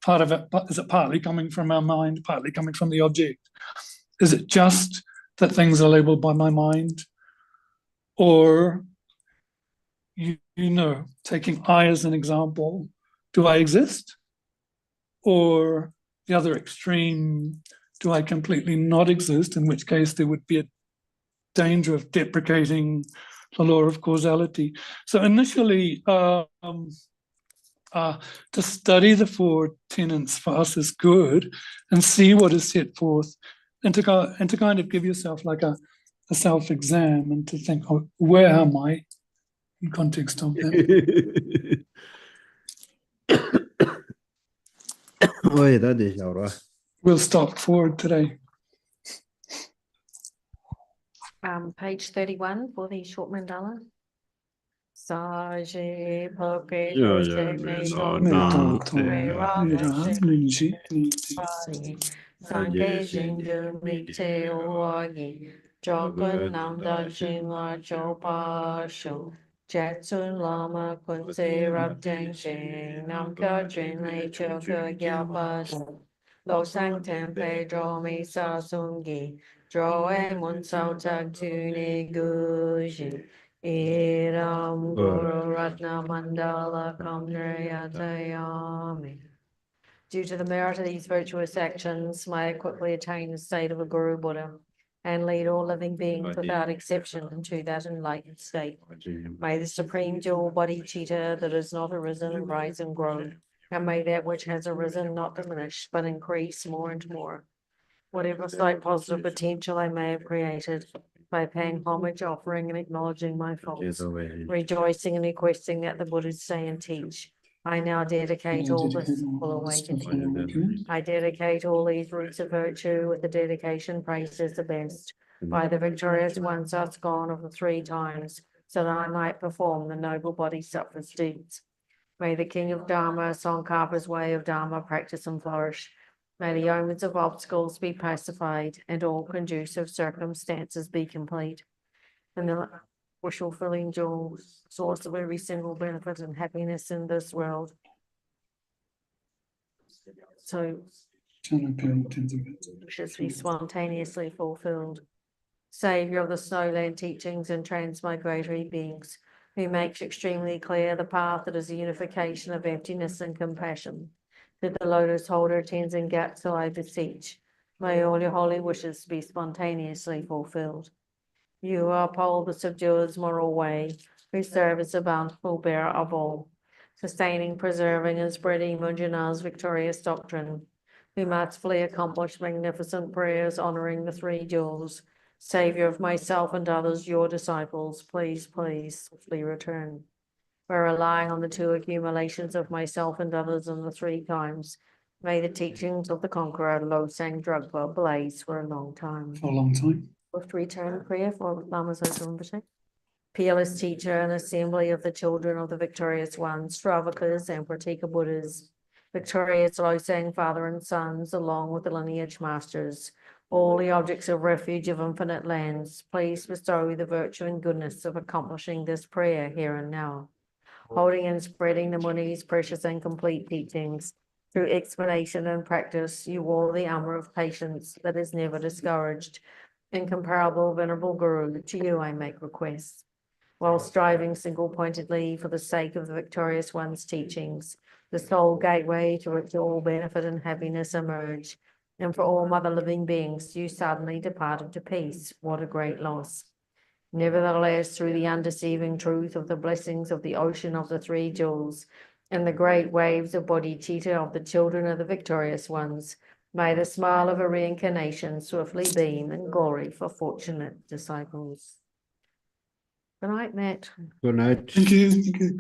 Part of it, is it partly coming from our mind, partly coming from the object? Is it just that things are labeled by my mind? Or, you know, taking I as an example, do I exist? Or the other extreme, do I completely not exist, in which case there would be a danger of deprecating the law of causality. So initially, to study the four tenets for us is good and see what is set forth, and to kind of give yourself like a self-exam and to think, oh, where am I in context of that? Oi, that is all. We'll stop forward today. Page 31 for the short mandala. Saji poke Sanke Jindu Mite Wagi Jogun Namda Jinla Chopa Shu Jetsun Lama Kunse Rabden Shing Namka Jinle Choka Gyapa Lo Sang Tempe Dromi Sasungi Droe Mun Sao Tak Tuni Guji Iram Guru Ratna Mandala Kamnayatayami. Due to the merit of these virtuous actions, may I quickly attain the state of a Guru Buddha and lead all living beings without exception into that enlightened state. May the supreme dual body Bodhicitta that has not arisen rise and grow, and may that which has arisen not diminish but increase more and more. Whatever slight positive potential I may have created, by paying homage, offering and acknowledging my faults, rejoicing and requesting that the Buddhas say and teach, I now dedicate all this full awakening. I dedicate all these roots of virtue with the dedication praised as the best by the victorious ones that's gone of the 3 times, so that I might perform the noble bodhisattva's deeds. May the King of Dharma, Tsongkhapa's way of Dharma, practice and flourish. May the omens of obstacles be pacified and all conducive circumstances be complete. And the wish-fulfilling jewel, source of every single benefit and happiness in this world. So wishes be spontaneously fulfilled. Savior of the snowland teachings and transmigratory beings, who makes extremely clear the path that is the unification of emptiness and compassion. To the lotus holder, Tenzin Gyatso, I beseech, may all your holy wishes be spontaneously fulfilled. You are uphold the subduer's moral way, who serve as the bountiful bearer of all, sustaining, preserving, and spreading Munjana's victorious doctrine, who masterfully accomplish magnificent prayers honoring the 3 jewels. Savior of myself and others, your disciples, please, swiftly return. Where relying on the 2 accumulations of myself and others and the 3 times, may the teachings of the conqueror Losang Drugpa blaze for a long time. For a long time. Swift return prayer for Lama Zopa Rinpoche. Peerless teacher and assembly of the children of the victorious ones, Shravakas and Pratika Buddhas, victorious Losang father and sons, along with the lineage masters, all the objects of refuge of infinite lands, please bestow the virtue and goodness of accomplishing this prayer here and now, holding and spreading the Muni's precious and complete teachings. Through explanation and practice, you wore the armor of patience that is never discouraged. Incomparable venerable Guru, to you I make requests. While striving single-pointedly for the sake of the victorious one's teachings, the sole gateway to which all benefit and happiness emerge, and for all mother living beings, you suddenly departed to peace. What a great loss. Nevertheless, through the undeceiving truth of the blessings of the ocean of the 3 jewels, and the great waves of bodhicitta of the children of the victorious ones, may the smile of a reincarnation swiftly beam in glory for fortunate disciples. Good night, Matt. Good night. Thank you.